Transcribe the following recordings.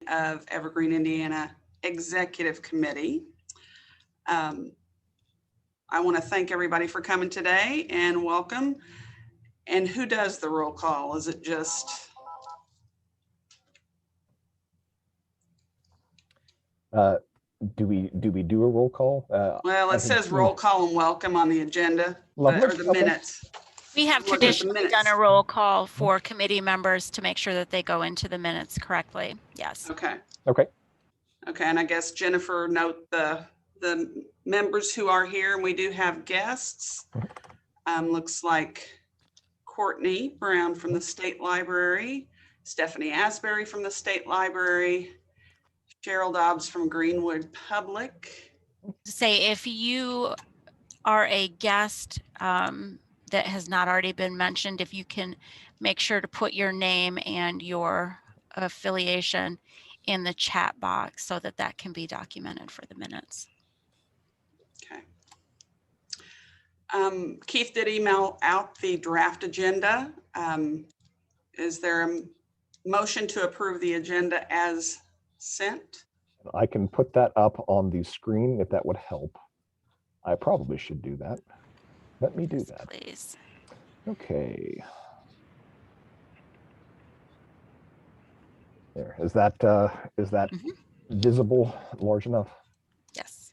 of Evergreen, Indiana Executive Committee. I want to thank everybody for coming today and welcome. And who does the roll call? Is it just? Do we do a roll call? Well, it says roll call and welcome on the agenda or the minutes. We have traditionally done a roll call for committee members to make sure that they go into the minutes correctly. Yes. Okay. Okay. Okay, and I guess Jennifer, note the members who are here, and we do have guests. Looks like Courtney Brown from the State Library, Stephanie Asbury from the State Library, Cheryl Dobbs from Greenwood Public. Say if you are a guest that has not already been mentioned, if you can make sure to put your name and your affiliation in the chat box so that that can be documented for the minutes. Okay. Keith did email out the draft agenda. Is there a motion to approve the agenda as sent? I can put that up on the screen if that would help. I probably should do that. Let me do that. Please. Okay. There. Is that visible, large enough? Yes.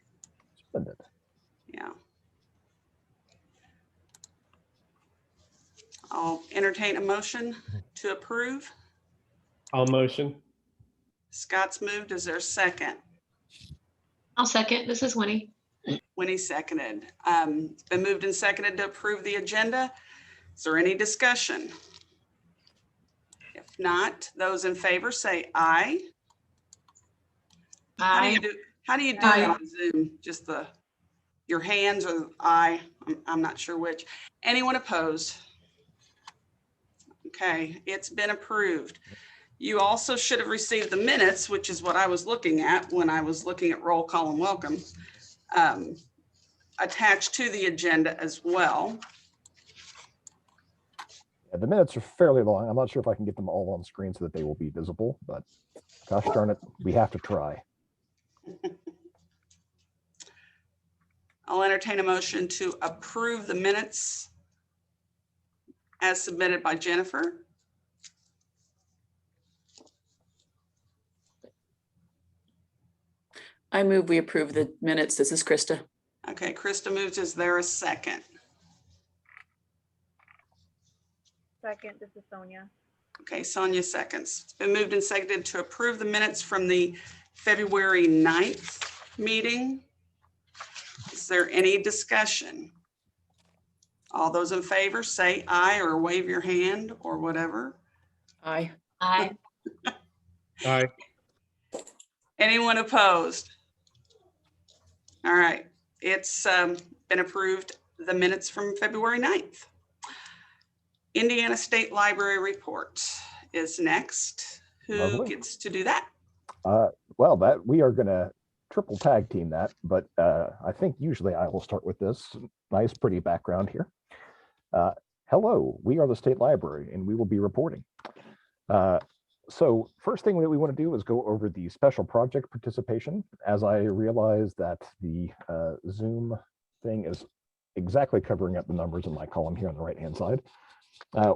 Splendid. Yeah. I'll entertain a motion to approve. I'll motion. Scott's moved. Is there a second? I'll second. This is Winnie. Winnie seconded. It's been moved and seconded to approve the agenda. Is there any discussion? If not, those in favor say aye. Aye. How do you do it on Zoom? Just your hands or aye? I'm not sure which. Anyone opposed? Okay, it's been approved. You also should have received the minutes, which is what I was looking at when I was looking at roll call and welcome, attached to the agenda as well. Yeah, the minutes are fairly long. I'm not sure if I can get them all on screen so that they will be visible, but gosh darn it, we have to try. I'll entertain a motion to approve the minutes as submitted by Jennifer. I move we approve the minutes. This is Krista. Okay, Krista moves. Is there a second? Second, this is Sonia. Okay, Sonia seconds. It's been moved and seconded to approve the minutes from the February 9th meeting. Is there any discussion? All those in favor say aye or wave your hand or whatever. Aye. Aye. Aye. Anyone opposed? All right, it's been approved. The minutes from February 9th. Indiana State Library report is next. Who Lovely. gets to do that? Well, that we are going to triple tag team that, but I think usually I will start with this nice, pretty background here. Hello, we are the State Library, and we will be reporting. So first thing that we want to do is go over the special project participation. As I realize that the Zoom thing is exactly covering up the numbers in my column here on the right-hand side.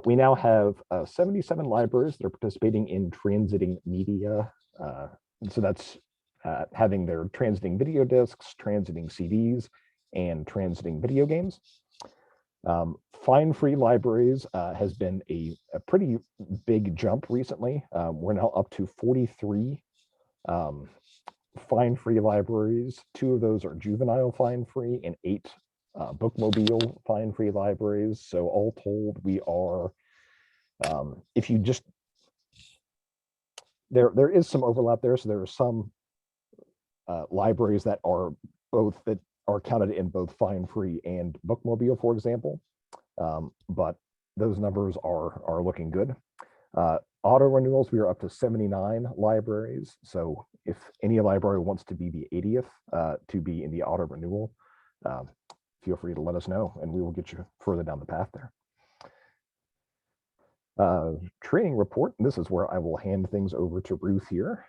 We now have 77 libraries that are participating in transiting media. So that's having their transiting video discs, transiting CDs, and transiting video games. Fine-free libraries has been a pretty big jump recently. We're now up to 43 fine-free libraries. 2 of those are juvenile fine-free and 8 bookmobile fine-free libraries. So all told, we are, if you just, there is some overlap there. So there are some libraries that are counted in both fine-free and bookmobile, for example. But those numbers are looking good. Auto renewals, we are up to 79 libraries. So if any library wants to be the 80th to be in the auto renewal, feel free to let us know and we will get you further down the path there. Training report, and this is where I will hand things over to Ruth here.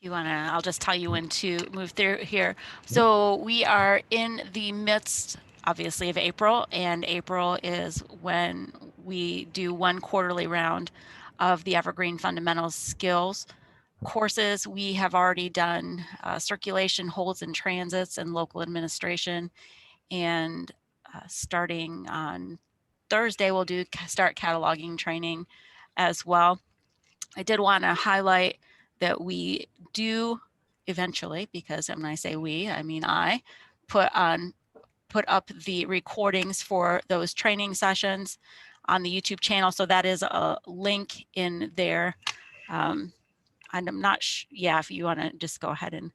You want to, I'll just tell you when to move through here. So we are in the midst, obviously, of April, and April is when we do one quarterly round of the Evergreen Fundamentals Skills courses. We have already done circulation, holds and transits, and local administration. And starting on Thursday, we'll start cataloging training as well. I did want to highlight that we do eventually, because when I say we, I mean I, put up the recordings for those training sessions on the YouTube channel. So that is a link in there. And I'm not yeah, if you want to just go ahead and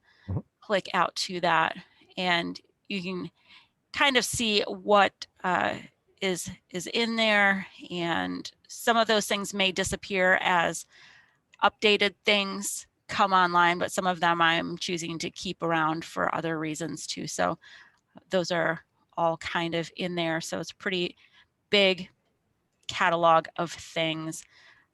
click out to that, and you can kind of see what is in there. And some of those things may disappear as updated things come online, but some of them I'm choosing to keep around for other reasons too. So those are all kind of in there. So it's a pretty big catalog of things,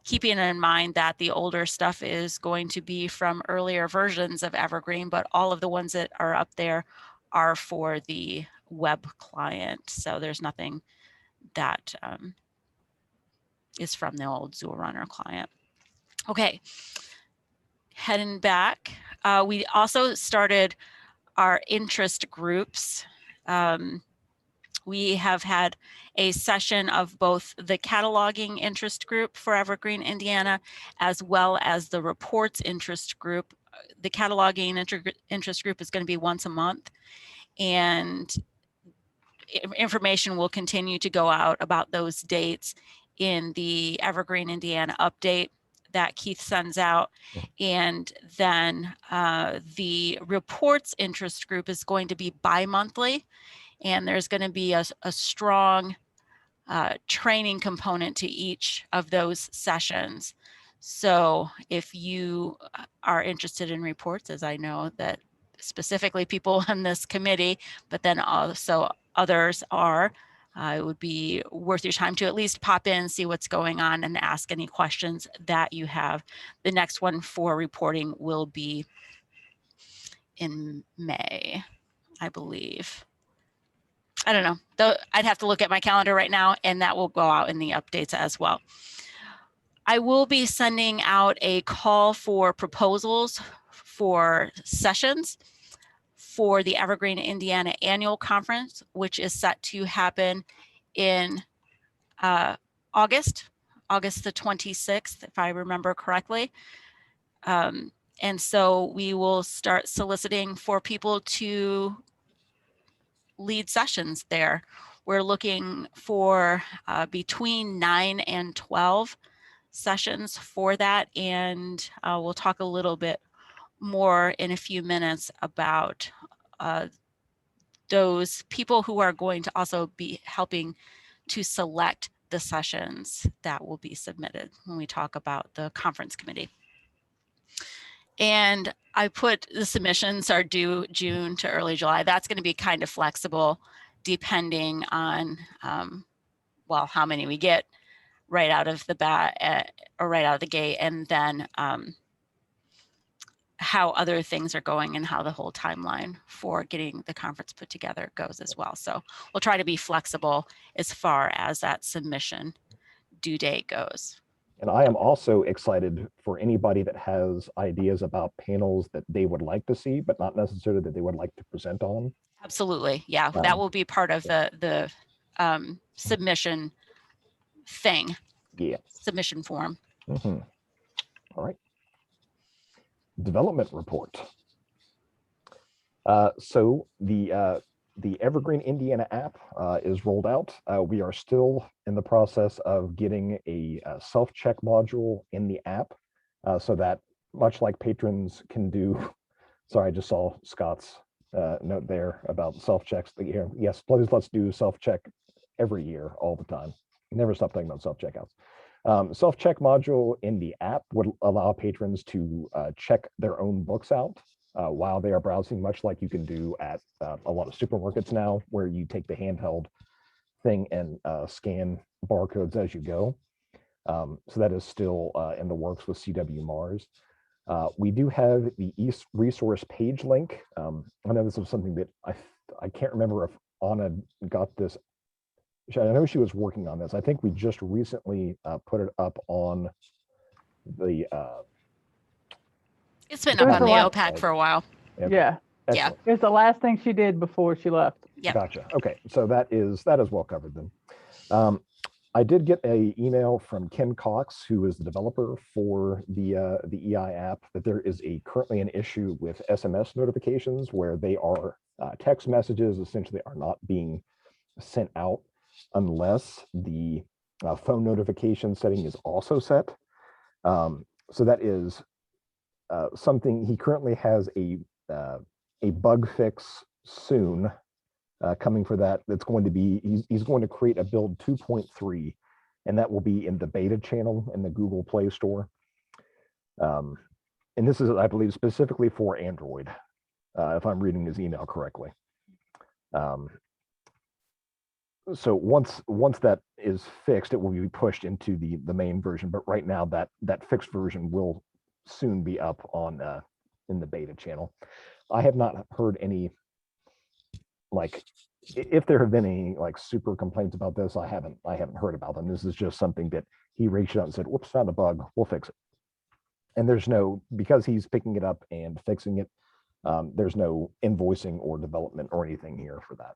keeping in mind that the older stuff is going to be from earlier versions of Evergreen, but all of the ones that are up there are for the web client. So there's nothing that is from the old ZoolRunner client. Okay. Heading back, we also started our interest groups. We have had a session of both the cataloging interest group for Evergreen, Indiana, as well as the reports interest group. The cataloging interest group is going to be once a month, and information will continue to go out about those dates in the Evergreen, Indiana update that Keith sends out. And then the reports interest group is going to be bi-monthly, and there's going to be a strong training component to each of those sessions. So if you are interested in reports, as I know that specifically people on this committee, but then also others are, it would be worth your time to at least pop in, see what's going on, and ask any questions that you have. The next one for reporting will be in May, I believe. I don't know, though. I'd have to look at my calendar right now, and that will go out in the updates as well. I will be sending out a call for proposals for sessions for the Evergreen, Indiana Annual Conference, which is set to happen in August the 26th, if I remember correctly. And so we will start soliciting for people to lead sessions there. We're looking for between 9 and 12 sessions for that. And we'll talk a little bit more in a few minutes about those people who are going to also be helping to select the sessions that will be submitted when we talk about the conference committee. And I put the submissions are due June to early July. That's going to be kind of flexible depending on, well, how many we get right out of the bat or right out of the gate, and then how other things are going and how the whole timeline for getting the conference put together goes as well. So we'll try to be flexible as far as that submission due date goes. And I am also excited for anybody that has ideas about panels that they would like to see, but not necessarily that they would like to present on. Absolutely. Yeah, that will be part of the submission thing. Yeah. Submission form. Mm-hmm. All right. Development report. So the Evergreen Indiana app is rolled out. We are still in the process of getting a self-check module in the app so that, much like patrons can do, sorry, I just saw Scott's note there about self-checks. Yes, please, let's do self-check every year, all the time. Never stop talking about self-checkouts. Self-check module in the app would allow patrons to check their own books out while they are browsing, much like you can do at a lot of supermarkets now, where you take the handheld thing and scan barcodes as you go. So that is still in the works with CW Mars. We do have the East resource page link. I know this was something that I can't remember if Anna got this. I know she was working on this. I think we just recently put it up on the. It's been It up was on the the last- OPAC for a while. Okay, Yeah, Yeah. excellent. it was the last thing she did before she left. Yep. Gotcha. Okay, so that is well covered then. I did get a email from Ken Cox, who is the developer for the EI app, that there is currently an issue with SMS notifications where they are text messages essentially are not being sent out unless the phone notification setting is also set. So that is something he currently has a bug fix soon coming for that. That's going to be, he's going to create a build 2.3, and that will be in the beta channel in the Google Play Store. And this is, I believe, specifically for Android, if I'm reading his email correctly. So once that is fixed, it will be pushed into the main version. But right now, that fixed version will soon be up on in the beta channel. I have not heard any, like, if there have been any like super complaints about this, I haven't heard about them. This is just something that he reached out and said, whoops, found a bug, we'll fix it. And there's no, because he's picking it up and fixing it, there's no invoicing or development or anything here for that.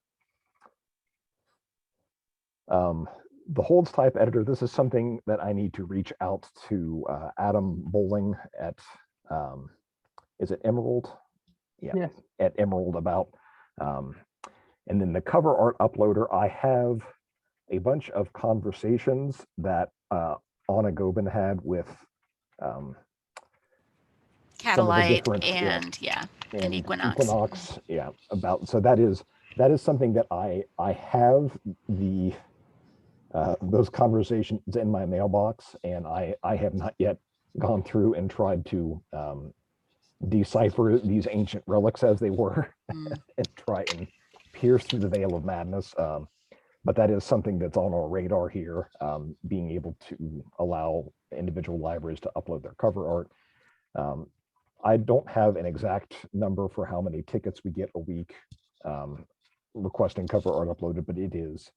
The holds type editor, this is something that I need to reach out to Adam Bowling at, is it Emerald? Yeah, Yes. at Emerald about. And then the cover art uploader, I have a bunch of conversations that Anna Gobin had with some of the Catalyte different, and and Equinox. Yeah, about, so that is something that I have the those conversations in my mailbox, and I have not yet gone through and tried to decipher these ancient relics as they were and try and pierce through the veil of madness. But that is something that's on our radar here, being able to allow individual libraries to upload their cover art. I don't have an exact number for how many tickets we get a week requesting cover art uploaded, but it is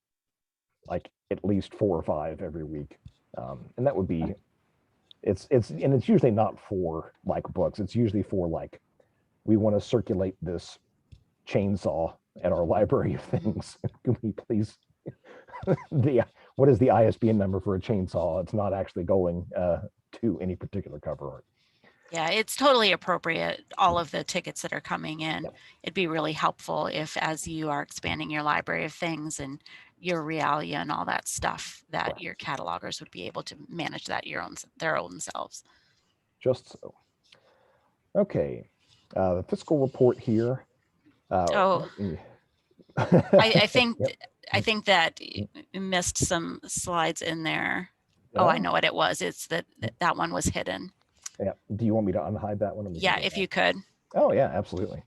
like at least 4 or 5 every week. And that would be, it's usually not for like books. It's usually for like, we want to circulate this chainsaw at our library of things. Can we please, what is the ISBN number for a chainsaw? It's not actually going to any particular cover art. Yeah, it's totally appropriate, all of the tickets that are coming in. Yep. It'd be really helpful if, as you are expanding your library of things and your realia and all that stuff, that Right. your catalogers would be able to manage that their own selves. Just so. Okay, the fiscal report here. Oh. I I think Yep. I think that you missed some slides in there. Oh, I know what it was. It's that one was hidden. Yeah. Do you want me to unhide that one? Yeah, if you could, Oh yeah, absolutely.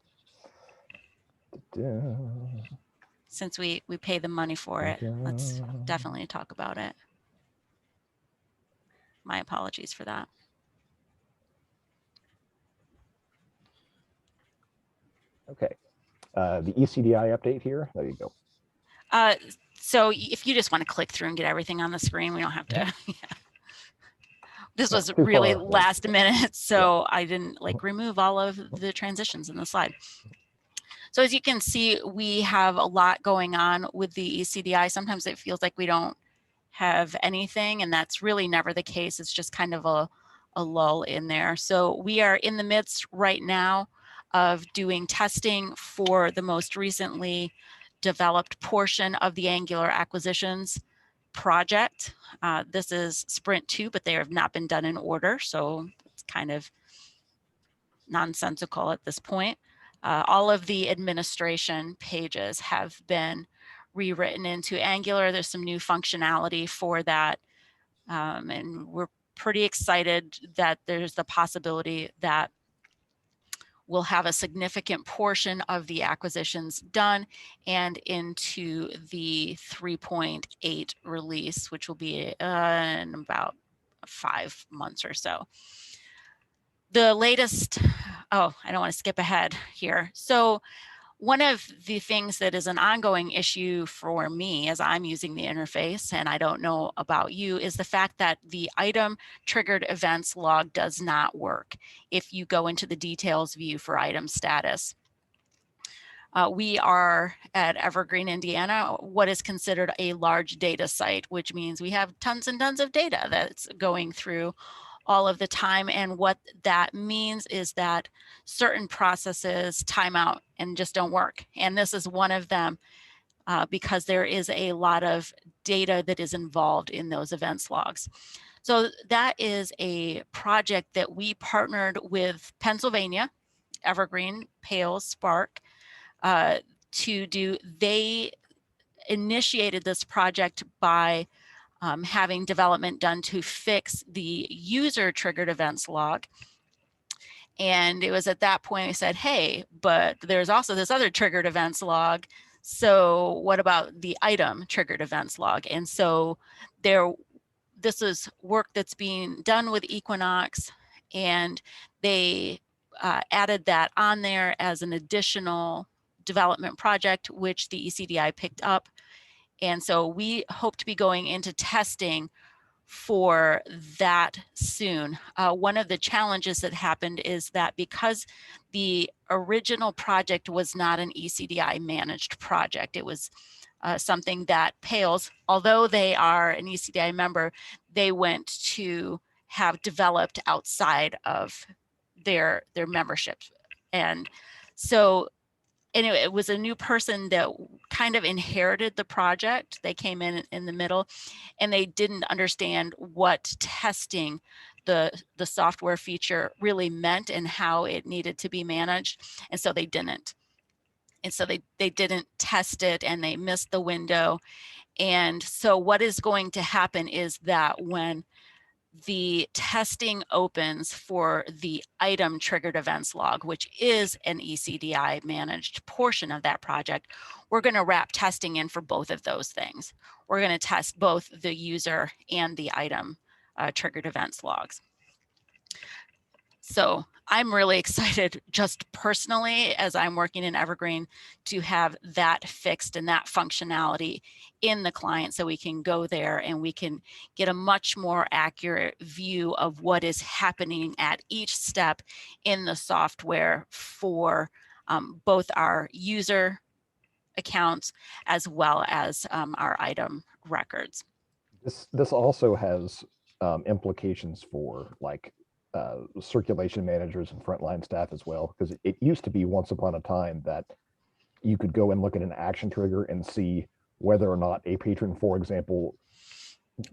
since we pay the money for it, let's definitely talk about it. My apologies for that. Okay. The ECDI update here. There you go. So if you just want to click through and get everything on the screen, we don't have to. This was Not too really far. last minute, so I didn't like remove all of the transitions in the slide. So as you can see, we have a lot going on with the ECDI. Sometimes it feels like we don't have anything, and that's really never the case. It's just kind of a lull in there. So we are in the midst right now of doing testing for the most recently developed portion of the Angular acquisitions project. This is Sprint 2, but they have not been done in order, so it's kind of nonsensical at this point. All of the administration pages have been rewritten into Angular. There's some new functionality for that, and we're pretty excited that there's the possibility that we'll have a significant portion of the acquisitions done and into the 3.8 release, which will be in about 5 months or so. the latest, oh, I don't want to skip ahead here. So one of the things that is an ongoing issue for me as I'm using the interface, and I don't know about you, is the fact that the item triggered events log does not work if you go into the details view for item status. We are at Evergreen, Indiana, what is considered a large data site, which means we have tons and tons of data that's going through all of the time. And what that means is that certain processes time out and just don't work. And this is one of them because there is a lot of data that is involved in those events logs. So that is a project that we partnered with Pennsylvania, Evergreen, Pales, Spark, to do. They initiated this project by having development done to fix the user triggered events log. And it was at that point we said, hey, but there's also this other triggered events log. So what about the item triggered events log? And so this is work that's being done with Equinox, and they added that on there as an additional development project, which the ECDI picked up. And so we hope to be going into testing for that soon. One of the challenges that happened is that because the original project was not an ECDI managed project, it was something that Pales, although they are an ECDI member, they went to have developed outside of their membership. And so anyway, it was a new person that kind of inherited the project. They came in the middle, and they didn't understand what testing the software feature really meant and how it needed to be managed. And so they didn't. And so they didn't test it, and they missed the window. And so what is going to happen is that when the testing opens for the item triggered events log, which is an ECDI managed portion of that project, we're going to wrap testing in for both of those things. We're going to test both the user and the item triggered events logs. So I'm really excited just personally as I'm working in Evergreen to have that fixed and that functionality in the client so we can go there and we can get a much more accurate view of what is happening at each step in the software for both our user accounts as well as our item records. This also has implications for like circulation managers and frontline staff as well, because it used to be once upon a time that you could go and look at an action trigger and see whether or not a patron, for example,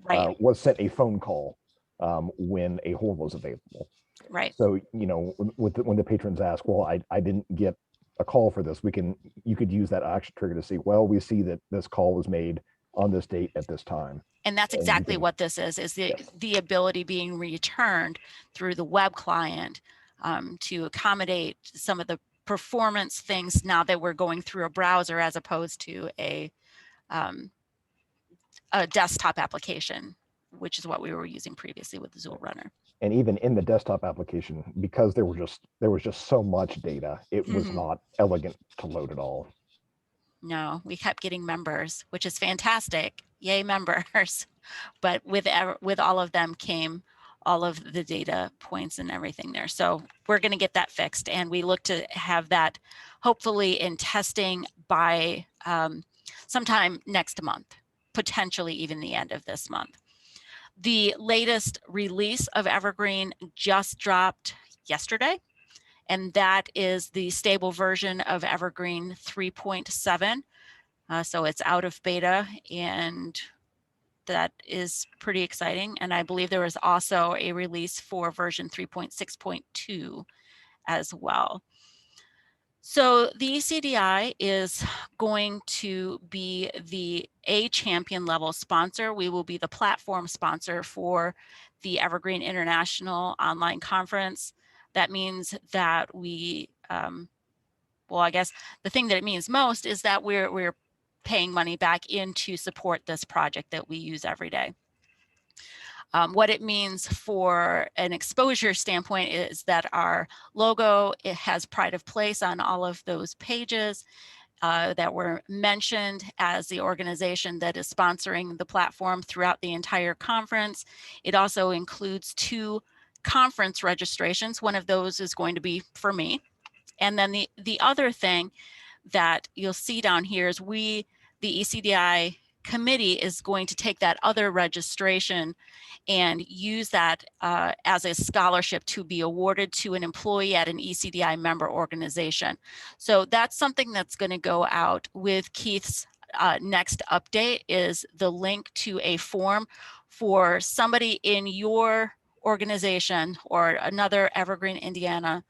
Right. was sent a phone call when a hold was available. Right. So, you know, when the patrons ask, well, I didn't get a call for this, you could use that action trigger to see, well, we see that this call was made on this date at this time. And that's exactly what this is the ability being returned through the web client to accommodate some of the performance things now that we're going through a browser as opposed to a desktop application, which is what we were using previously with the Zool Runner. And even in the desktop application, because there was just so much data, it was not elegant to load at all. No, we kept getting members, which is fantastic. Yay, members. But with all of them came all of the data points and everything there. So we're going to get that fixed. And we look to have that hopefully in testing by sometime next month, potentially even the end of this month. The latest release of Evergreen just dropped yesterday. And that is the stable version of Evergreen 3.7. So it's out of beta, and that is pretty exciting. And I believe there was also a release for version 3.6.2 as well. So the ECDI is going to be a champion level sponsor. We will be the platform sponsor for the Evergreen International Online Conference. That means that we, well, I guess the thing that it means most is that we're paying money back in to support this project that we use every day. What it means for an exposure standpoint is that our logo, it has pride of place on all of those pages that were mentioned as the organization that is sponsoring the platform throughout the entire conference. It also includes 2 conference registrations. One of those is going to be for me. And then the other thing that you'll see down here is the ECDI committee is going to take that other registration and use that as a scholarship to be awarded to an employee at an ECDI member organization. So that's something that's going to go out with Keith's next update, is the link to a form for somebody in your organization or another Evergreen, Indiana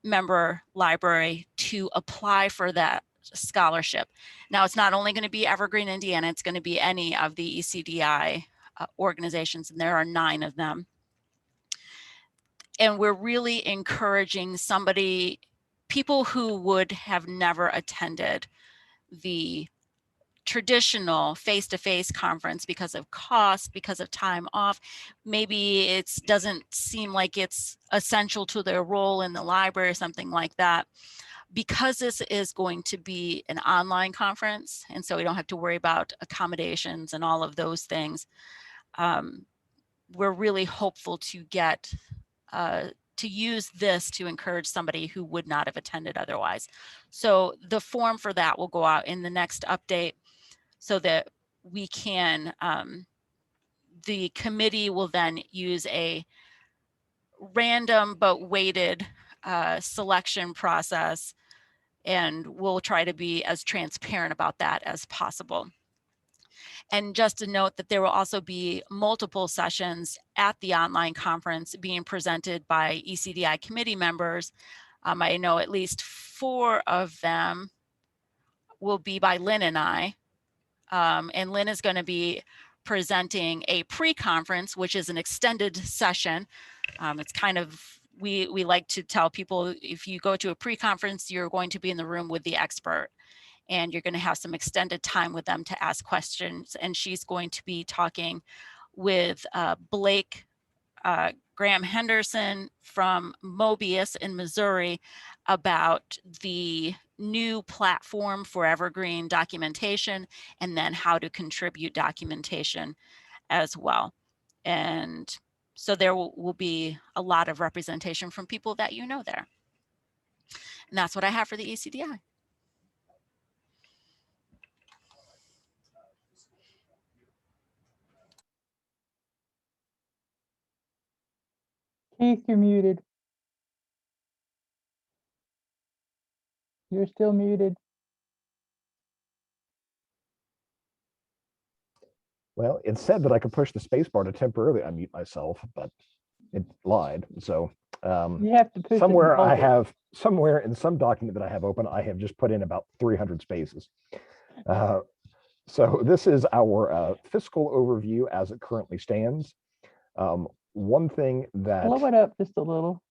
member library to apply for that scholarship. Now, it's not only going to be Evergreen, Indiana, it's going to be any of the ECDI organizations, and there are 9 of them. And we're really encouraging people who would have never attended the traditional face-to-face conference because of cost, because of time off. Maybe it doesn't seem like it's essential to their role in the library or something like that. Because this is going to be an online conference, and so we don't have to worry about accommodations and all of those things, we're really hopeful to get to use this to encourage somebody who would not have attended otherwise. So the form for that will go out in the next update so that we can, the committee will then use a random but weighted selection process, and we'll try to be as transparent about that as possible. And just to note that there will also be multiple sessions at the online conference being presented by ECDI committee members. I know at least 4 of them will be by Lynn and I. And Lynn is going to be presenting a pre-conference, which is an extended session. It's kind of, we like to tell people, if you go to a pre-conference, you're going to be in the room with the expert, and you're going to have some extended time with them to ask questions. And she's going to be talking with Blake Graham Henderson from Mobius in Missouri about the new platform for Evergreen documentation, and then how to contribute documentation as well. And so there will be a lot of representation from people that you know there. And that's what I have for the ECDI. Keith, you're muted. You're still muted. Well, it said that I could push the space bar to temporarily unmute myself, but it lied. So You have to push it and somewhere hold I it. have, somewhere in some document that I have open, I have just put in about 300 spaces. So this is our fiscal overview as it currently stands. One thing that, Blow it up just a little.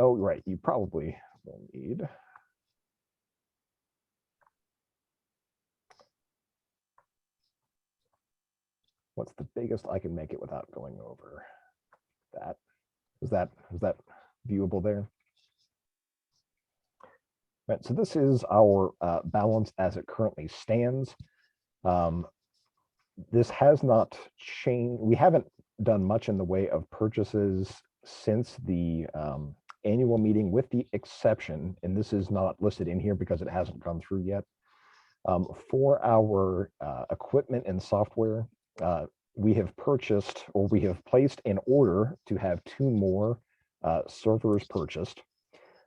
oh, right, you probably will need. What's the biggest I can make it without going over that? Is that viewable there? Right, so this is our balance as it currently stands. This has not changed. We haven't done much in the way of purchases since the annual meeting, with the exception, and this is not listed in here because it hasn't gone through yet, for our equipment and software. We have purchased, or we have placed an order to have 2 more servers purchased.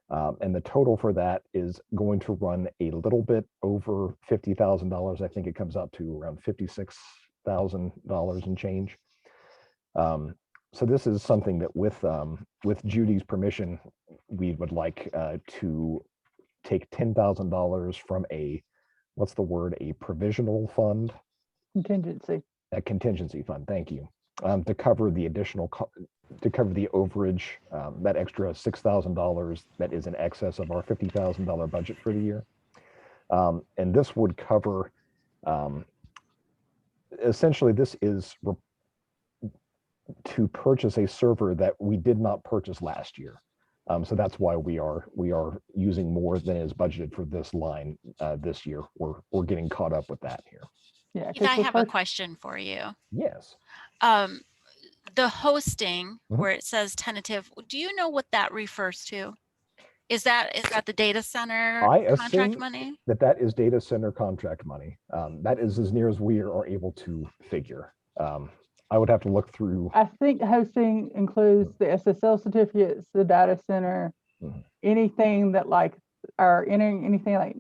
And the total for that is going to run a little bit over $50,000. I think it comes out to around $56,000 and change. So this is something that with Judy's permission, we would like to take $10,000 from a, what's the word, a provisional fund? Contingency. A contingency fund, thank you, to cover the additional, to cover the overage, that extra $6,000 that is in excess of our $50,000 budget for the year. And this would cover, essentially this is to purchase a server that we did not purchase last year. So that's why we are using more than is budgeted for this line this year. We're getting caught up with that here. Yeah. Keith, 'cause I the have a first- question for you. Yes. The hosting Mhm. where it says tentative, do you know what that refers to? Is that the data center I contract assume money? that is data center contract money. That is as near as we are able to figure. I would have to look through. I think hosting includes the SSL certificates, the data center, Mhm. anything that like are entering anything like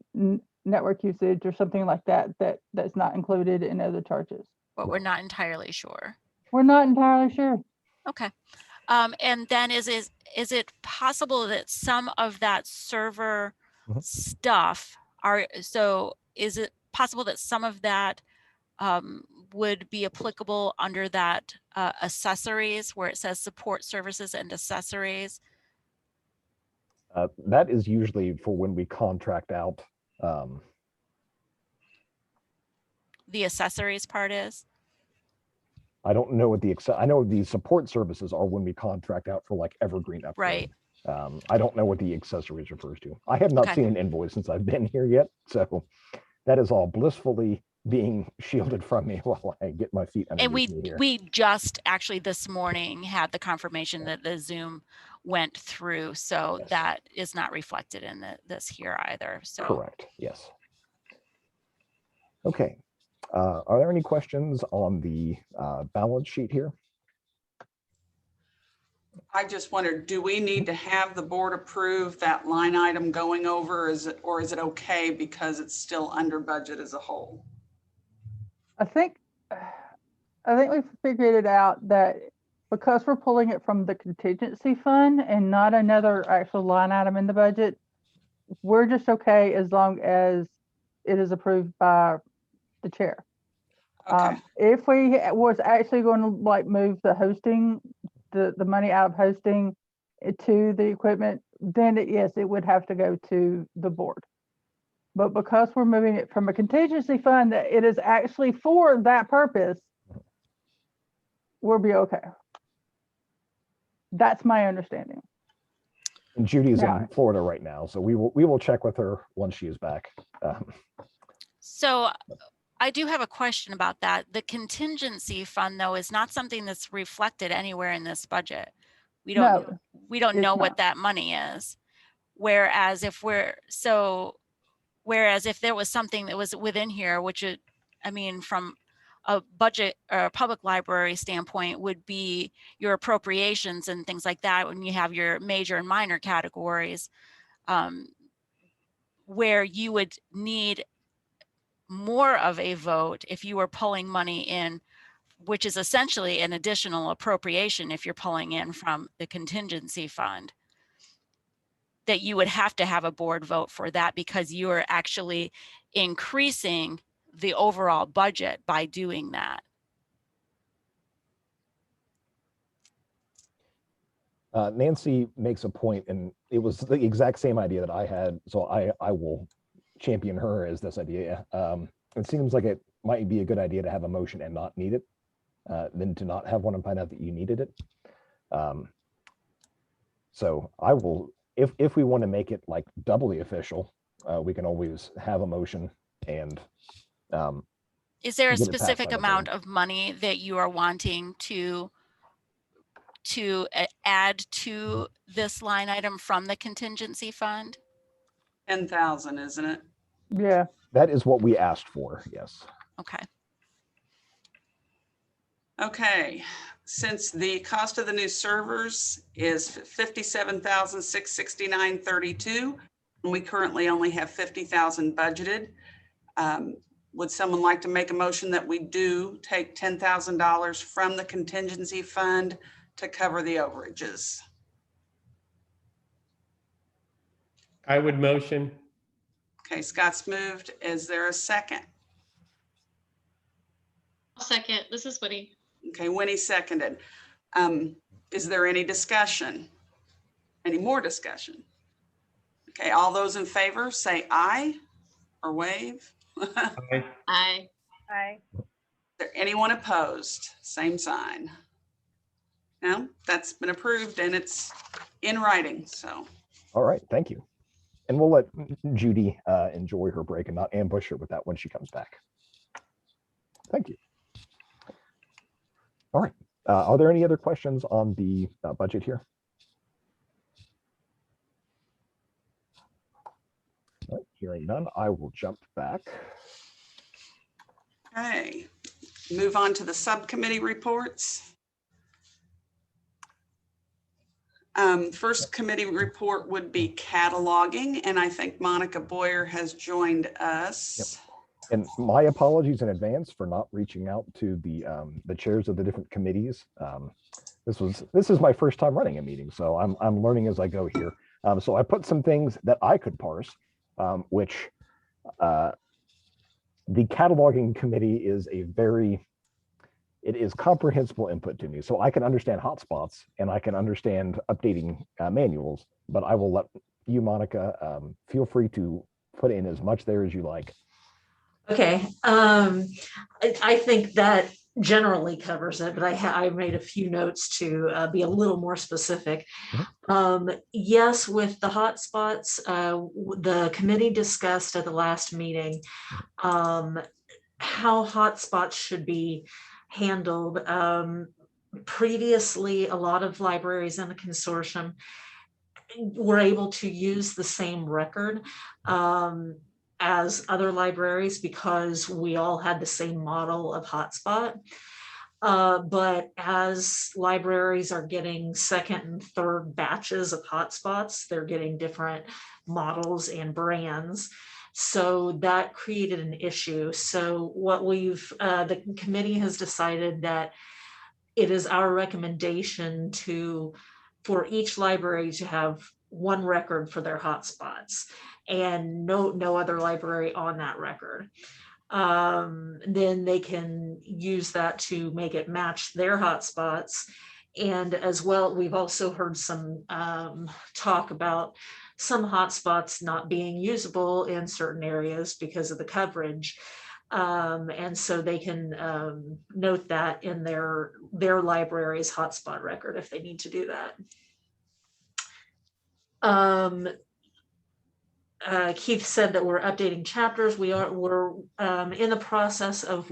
network usage or something like that, that's not included in other charges. But we're not entirely sure. We're not entirely sure. Okay. And then is it possible that some of that server Mhm. stuff is it possible that some of that would be applicable under that accessories where it says support services and accessories? That is usually for when we contract out. The accessories part is? I don't know what I know the support services are when we contract out for like evergreen upgrade. Right. I don't know what the accessories refers to. I have not Okay. seen an invoice since I've been here yet. So that is all blissfully being shielded from me while I get my feet And underneath me here. we just actually this morning had the confirmation that the Zoom went through. So Yes. that is not reflected in this here either. So Correct. Yes. Okay. Are there any questions on the balance sheet here? I just wondered, do we need to have the board approve that line item going over? Or is it okay because it's still under budget as a whole? I think we've figured it out that because we're pulling it from the contingency fund and not another actual line item in the budget, we're just okay as long as it is approved by the chair. Okay, If we was actually going to like move the hosting, the money out of hosting to the equipment, then yes, it would have to go to the board. But because we're moving it from a contingency fund that it is actually for that purpose, we'll be okay. That's my understanding. And Judy's Yeah. in Florida right now, so we will check with her once she is back. So I do have a question about that. The contingency fund though is not something that's reflected anywhere in this budget. We don't No, know it's what not. that money is. Whereas if there was something that was within here, from a budget or a public library standpoint would be your appropriations and things like that when you have your major and minor categories, where you would need more of a vote if you were pulling money in, which is essentially an additional appropriation if you're pulling in from the contingency fund, that you would have to have a board vote for that because you are actually increasing the overall budget by doing that. Nancy makes a point, and it was the exact same idea that I had, so I will champion her as this idea. It seems like it might be a good idea to have a motion and not need it, than to not have one and find out that you needed it. So I will, if we want to make it like doubly official, we can always have a motion and Is there a get it passed specific by the amount board. of money that you are wanting to add to this line item from the contingency fund? 10,000, isn't it? Yeah, that is what we asked for. Yes. Okay. Okay, since the cost of the new servers is $57,669.32, and we currently only have 50,000 budgeted, would someone like to make a motion that we do take $10,000 from the contingency fund to cover the overages? I would motion. Okay, Scott's moved. Is there a second? I'll second. This is Woody. Okay, Winnie seconded. Is there any discussion? Any more discussion? Okay, all those in favor say aye or wave. Aye. Aye. Aye. Anyone opposed? Same sign. No, that's been approved and it's in writing, so. All right, thank you. And we'll let Judy enjoy her break and not ambush her with that when she comes back. Thank you. All right, are there any other questions on the budget here? All right, hearing none, I will jump back. Okay, move on to the subcommittee reports. First committee report would be cataloging, and I think Monica Boyer has joined us. And my apologies in advance for not reaching out to the chairs of the different committees. This is my first time running a meeting, so I'm learning as I go here. So I put some things that I could parse, which the cataloging committee is it is comprehensible input to me. So I can understand hotspots and I can understand updating manuals, but I will let you, Monica, feel free to put in as much there as you like. Okay, I think that generally covers it, but I made a few notes to be a little more specific. Yes, with the hotspots, the committee discussed at the last meeting how hotspots should be handled. Previously, a lot of libraries in the consortium were able to use the same record as other libraries because we all had the same model of hotspot. But as libraries are getting second and third batches of hotspots, they're getting different models and brands. So that created an issue. So what the committee has decided that it is our recommendation for each library to have one record for their hotspots and no other library on that record. Then they can use that to make it match their hotspots. And as well, we've also heard some talk about some hotspots not being usable in certain areas because of the coverage. And so they can note that in their library's hotspot record if they need to do that. Keith said that we're updating chapters. We're in the process of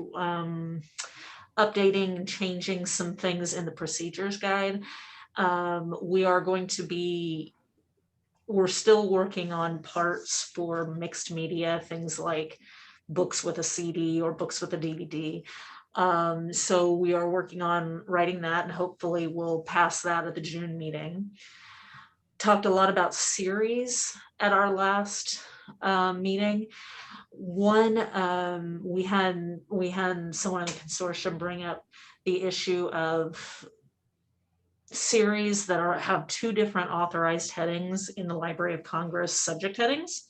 updating and changing some things in the procedures guide. We're still working on parts for mixed media, things like books with a CD or books with a DVD. So we are working on writing that and hopefully we'll pass that at the June meeting. Talked a lot about series at our last meeting. One, we had someone in the consortium bring up the issue of series that have two different authorized headings in the Library of Congress subject headings,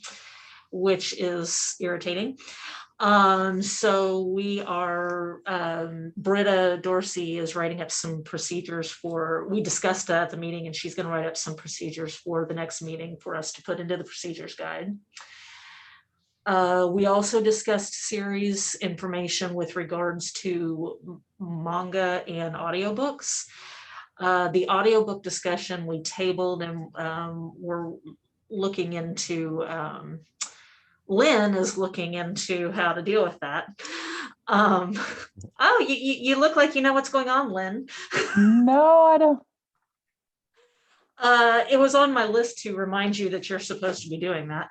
which is irritating. So we are, Britta Dorsey is writing up some procedures we discussed that at the meeting and she's going to write up some procedures for the next meeting for us to put into the procedures guide. We also discussed series information with regards to manga and audiobooks. The audiobook discussion we tabled and we're looking into, Lynn is looking into how to deal with that. Oh, you look like you know what's going on, Lynn. No, I don't. It was on my list to remind you that you're supposed to be doing that.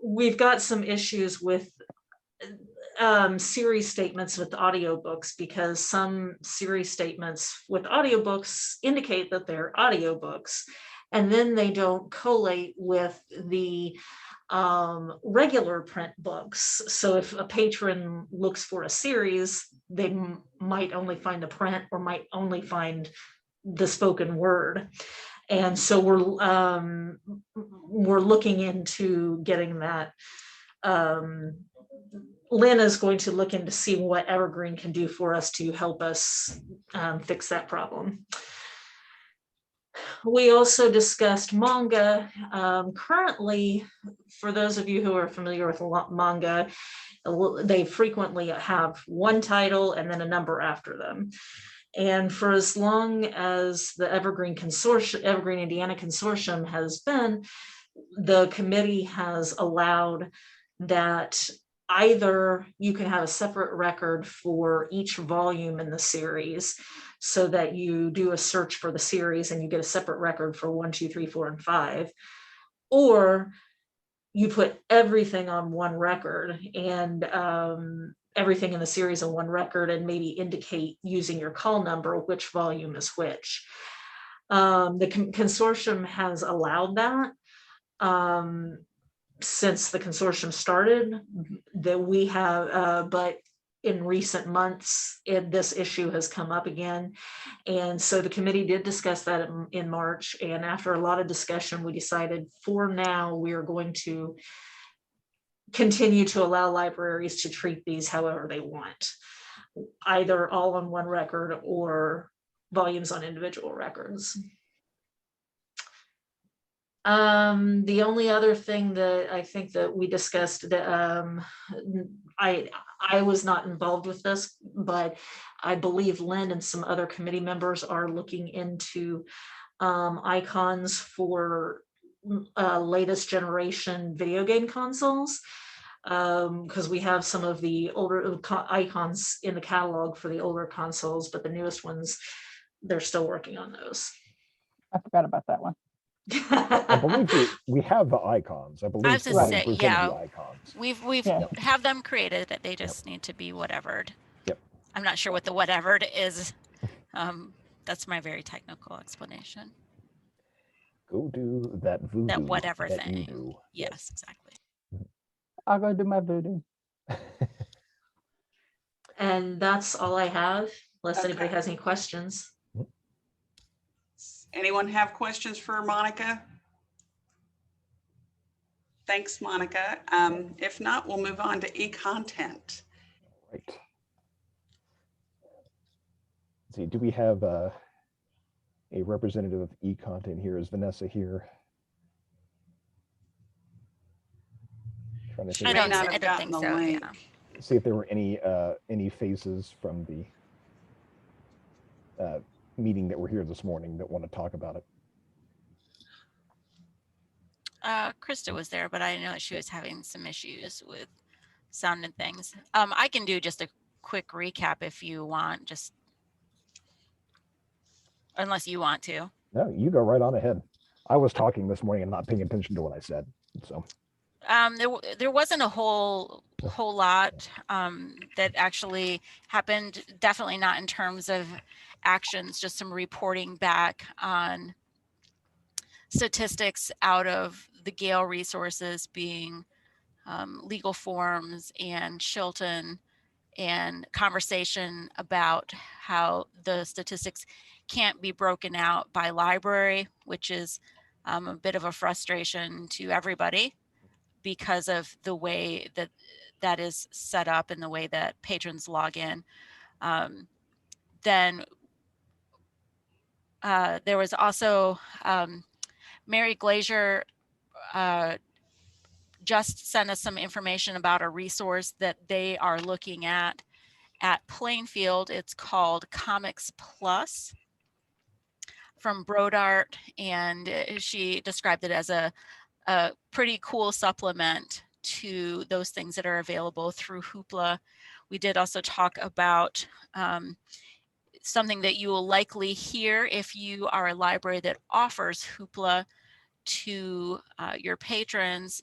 We've got some issues with series statements with audiobooks because some series statements with audiobooks indicate that they're audiobooks and then they don't collate with the regular print books. So if a patron looks for a series, they might only find the print or might only find the spoken word. And so we're looking into getting that. Lynn is going to look into see what Evergreen can do for us to help us fix that problem. we also discussed manga. Currently, for those of you who are familiar with manga, they frequently have one title and then a number after them. And for as long as the Evergreen Indiana Consortium has been, the committee has allowed that either you can have a separate record for each volume in the series, so that you do a search for the series and you get a separate record for 1, 2, 3, 4, and 5, or you put everything on one record and everything in the series on one record, and maybe indicate using your call number which volume is which. The consortium has allowed that since the consortium started, that we have, but in recent months, this issue has come up again. And so the committee did discuss that in March. And after a lot of discussion, we decided for now, we are going to continue to allow libraries to treat these however they want, either all on one record or volumes on individual records. The only other thing that I think that we discussed, that I was not involved with this, but I believe Lynn and some other committee members are looking into icons for latest generation video game consoles, because we have some of the older icons in the catalog for the older consoles, but the newest ones, they're still working on those. I forgot about that one. I believe we have the icons. I believe was gonna somebody say, presented yeah. the icons. We've Yeah. have them created, that they just need to be whatevered. Yep. I'm not sure what the whatevered is. That's my very technical explanation. Go do that voodoo. That whatever that you thing. do. Yes, exactly. I'll go do my voodoo. And that's all I have, unless anybody Okay. has any questions. Anyone have questions for Monica? Thanks, Monica. If not, we'll move on to e-content. Right. Let's see, do we have a representative of e-content here? Is Vanessa here? Trying to She I think, may don't, not I have don't gotten think the so. link. Yeah. see if there were any faces from the meeting that were here this morning that want to talk about it. Krista was there, but I know that she was having some issues with sound and things. I can do just a quick recap if you want, just unless you want to. No, you go right on ahead. I was talking this morning and not paying attention to what I said. So There wasn't a whole lot that actually happened. Definitely not in terms of actions, just some reporting back on statistics out of the Gale resources, being legal forms and Chilton, and conversation about how the statistics can't be broken out by library, which is a bit of a frustration to everybody because of the way that that is set up and the way that patrons log in. Then there was also Mary Glazier just sent us some information about a resource that they are looking at Plainfield. It's called Comics Plus from Brodart, and she described it as a pretty cool supplement to those things that are available through Hoopla. We did also talk about something that you will likely hear if you are a library that offers Hoopla to your patrons.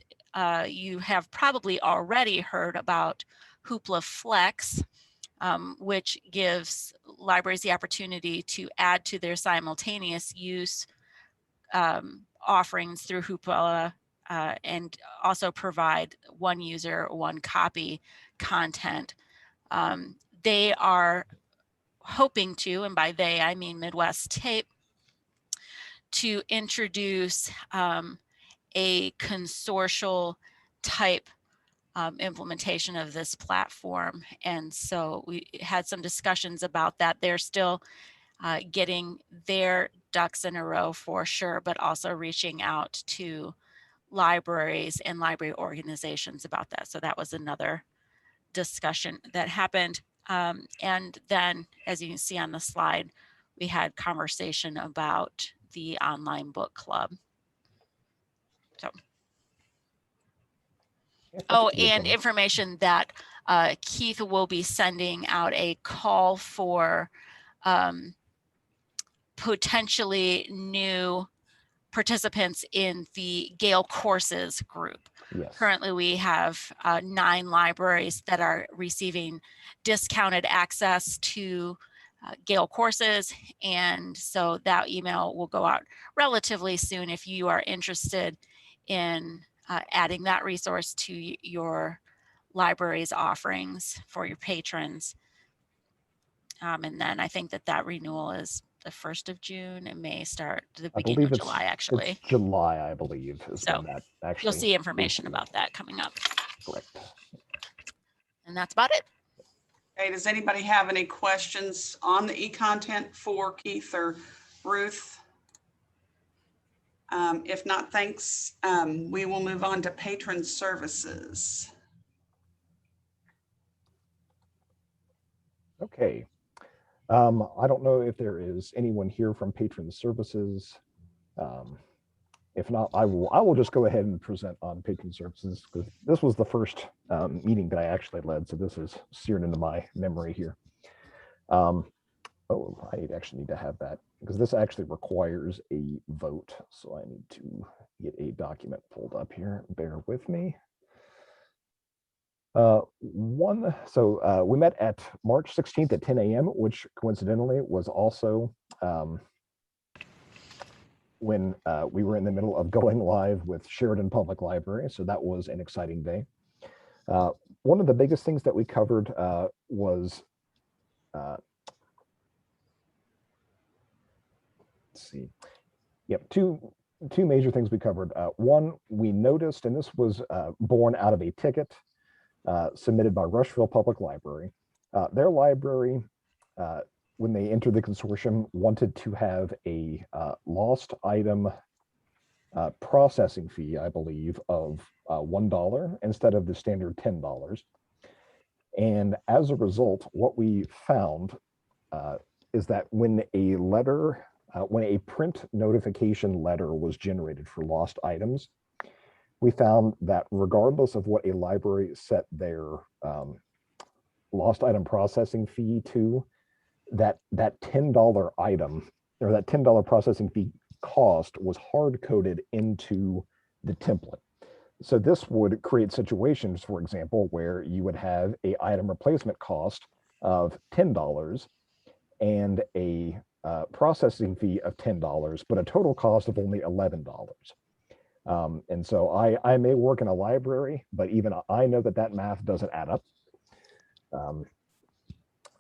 You have probably already heard about Hoopla Flex, which gives libraries the opportunity to add to their simultaneous use offerings through Hoopla, and also provide one user, one copy content. They are hoping to, and by they, I mean Midwest Tape, to introduce a consortial type implementation of this platform. And so we had some discussions about that. They're still getting their ducks in a row for sure, but also reaching out to libraries and library organizations about that. So that was another discussion that happened. And then, as you can see on the slide, we had conversation about the online book club. So, oh, and information that Keith will be sending out a call for potentially new participants in the Gale courses group. Yes. Currently, we have 9 libraries that are receiving discounted access to Gale courses. And so that email will go out relatively soon if you are interested in adding that resource to your library's offerings for your patrons. And then I think that renewal is the 1st of June. It may start the beginning of July, actually. It's July, I believe, is So when that actually. You'll see information about that coming up. Correct. And that's about it. Okay, does anybody have any questions on the e-content for Keith or Ruth? If not, thanks. We will move on to patron services. Okay. I don't know if there is anyone here from patron services. If not, I will just go ahead and present on patron services, because this was the first meeting that I actually led, so this is seared into my memory here. Oh, I actually need to have that, because this actually requires a vote, so I need to get a document pulled up here. Bear with me. We met at March 16th at 10 a.m., which coincidentally was also when we were in the middle of going live with Sheridan Public Library. So that was an exciting day. One of the biggest things that we covered was, let's see, yep, two major things we covered. One, we noticed, and this was born out of a ticket submitted by Rushville Public Library. Their library, when they entered the consortium, wanted to have a lost item processing fee, I believe, of $1 instead of the standard $10. And as a result, what we found is that when a print notification letter was generated for lost items, we found that regardless of what a library set their lost item processing fee to, that $10 item, or that $10 processing fee cost, was hard coded into the template. So this would create situations, for example, where you would have a item replacement cost of $10 and a processing fee of $10, but a total cost of only $11. And so I may work in a library, but even I know that math doesn't add up.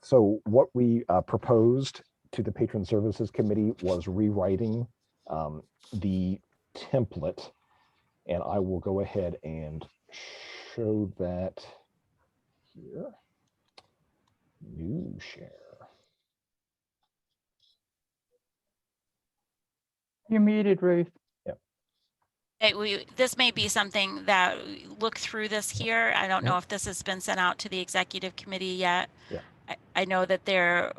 So what we proposed to the Patron Services Committee was rewriting the template, and I will go ahead and show that here. New share. You're muted, Ruth. This may be something that look through this here. I don't know if this has been sent out to the executive committee yet. Yeah. I know that there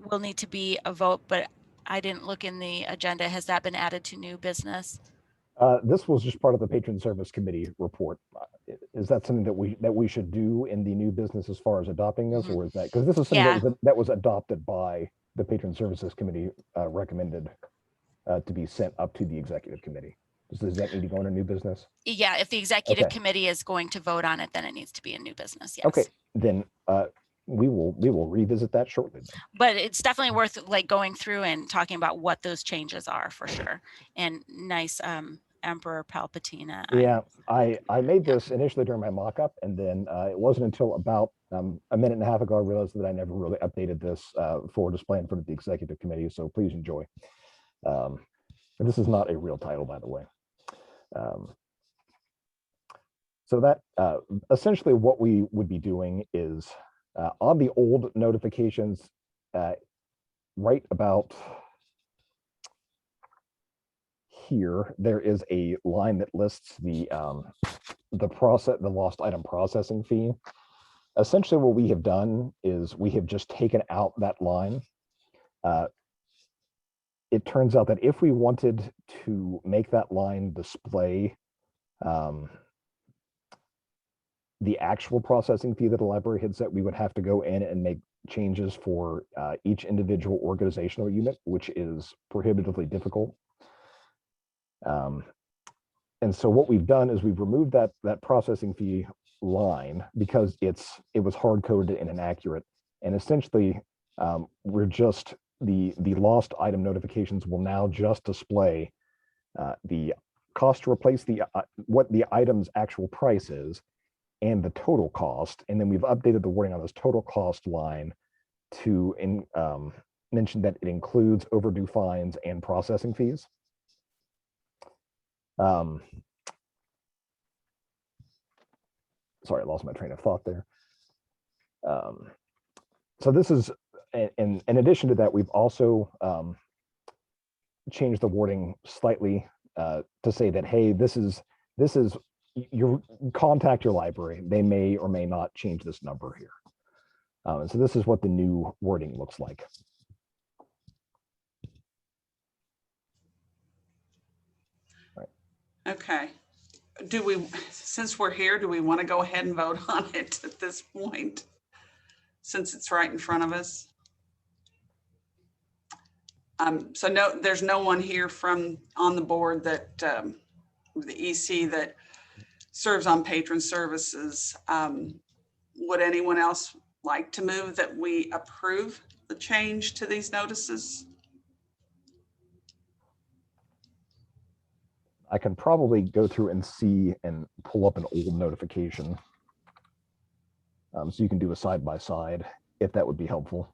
will need to be a vote, but I didn't look in the agenda. Has that been added to new business? This was just part of the Patron Service Committee report. Is that something that we should do in the new business as far as adopting this, or is that, because this is something that was adopted by the Patron Services Committee, recommended to be sent up to the executive committee? Does that need to go into new business? Yeah, if the executive committee is going to vote on it, then it needs to be a new business. Yes. Okay, then we will revisit that shortly. But it's definitely worth going through and talking about what those changes are for sure. And nice Emperor Palpatine. Yeah, I made this initially during my mock-up, and then it wasn't until about a minute and a half ago I realized that I never really updated this for display in front of the executive committee. So please enjoy. This is not a real title, by the way. So that essentially what we would be doing is on the old notifications, right about here, there is a line that lists the lost item processing fee. Essentially, what we have done is we have just taken out that line. It turns out that if we wanted to make that line display the actual processing fee that the library had set, we would have to go in and make changes for each individual organizational unit, which is prohibitively difficult. And so what we've done is we've removed that processing fee line because it was hard coded and inaccurate. And essentially, we're just the lost item notifications will now just display the cost to replace what the item's actual price is and the total cost. And then we've updated the wording on this total cost line to mention that it includes overdue fines and processing fees. Sorry, I lost my train of thought there. So this is, in addition to that, we've also changed the wording slightly to say that, hey, this is you contact your library. They may or may not change this number here. And so this is what the new wording looks like. Okay. Since we're here, do we want to go ahead and vote on it at this point? Since it's right in front of us. So no, there's no one here on the board that the EC that serves on patron services. Would anyone else like to move that we approve the change to these notices? I can probably go through and see and pull up an old notification. So you can do a side by side if that would be helpful.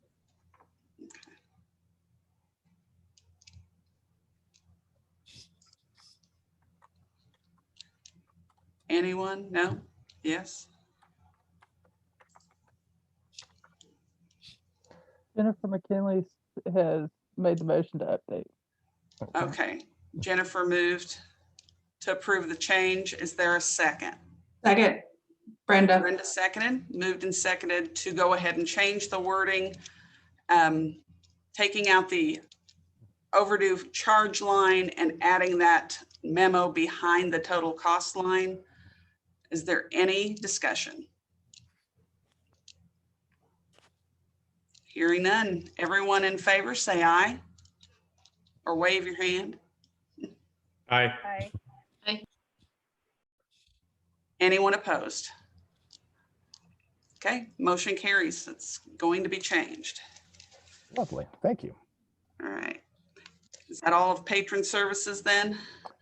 Anyone? No? Yes? Jennifer McKinley has made the motion to update. Okay. Jennifer moved to approve the change. Is there a second? Second, Brenda. Brenda seconded, moved and seconded to go ahead and change the wording, taking out the overdue charge line and adding that memo behind the total cost line. Is there any discussion? Hearing none. Everyone in favor, say aye or wave your hand. Aye. Aye. Anyone opposed? Okay, motion carries. It's going to be changed. Lovely, thank you. All right. Is that all of patron services then?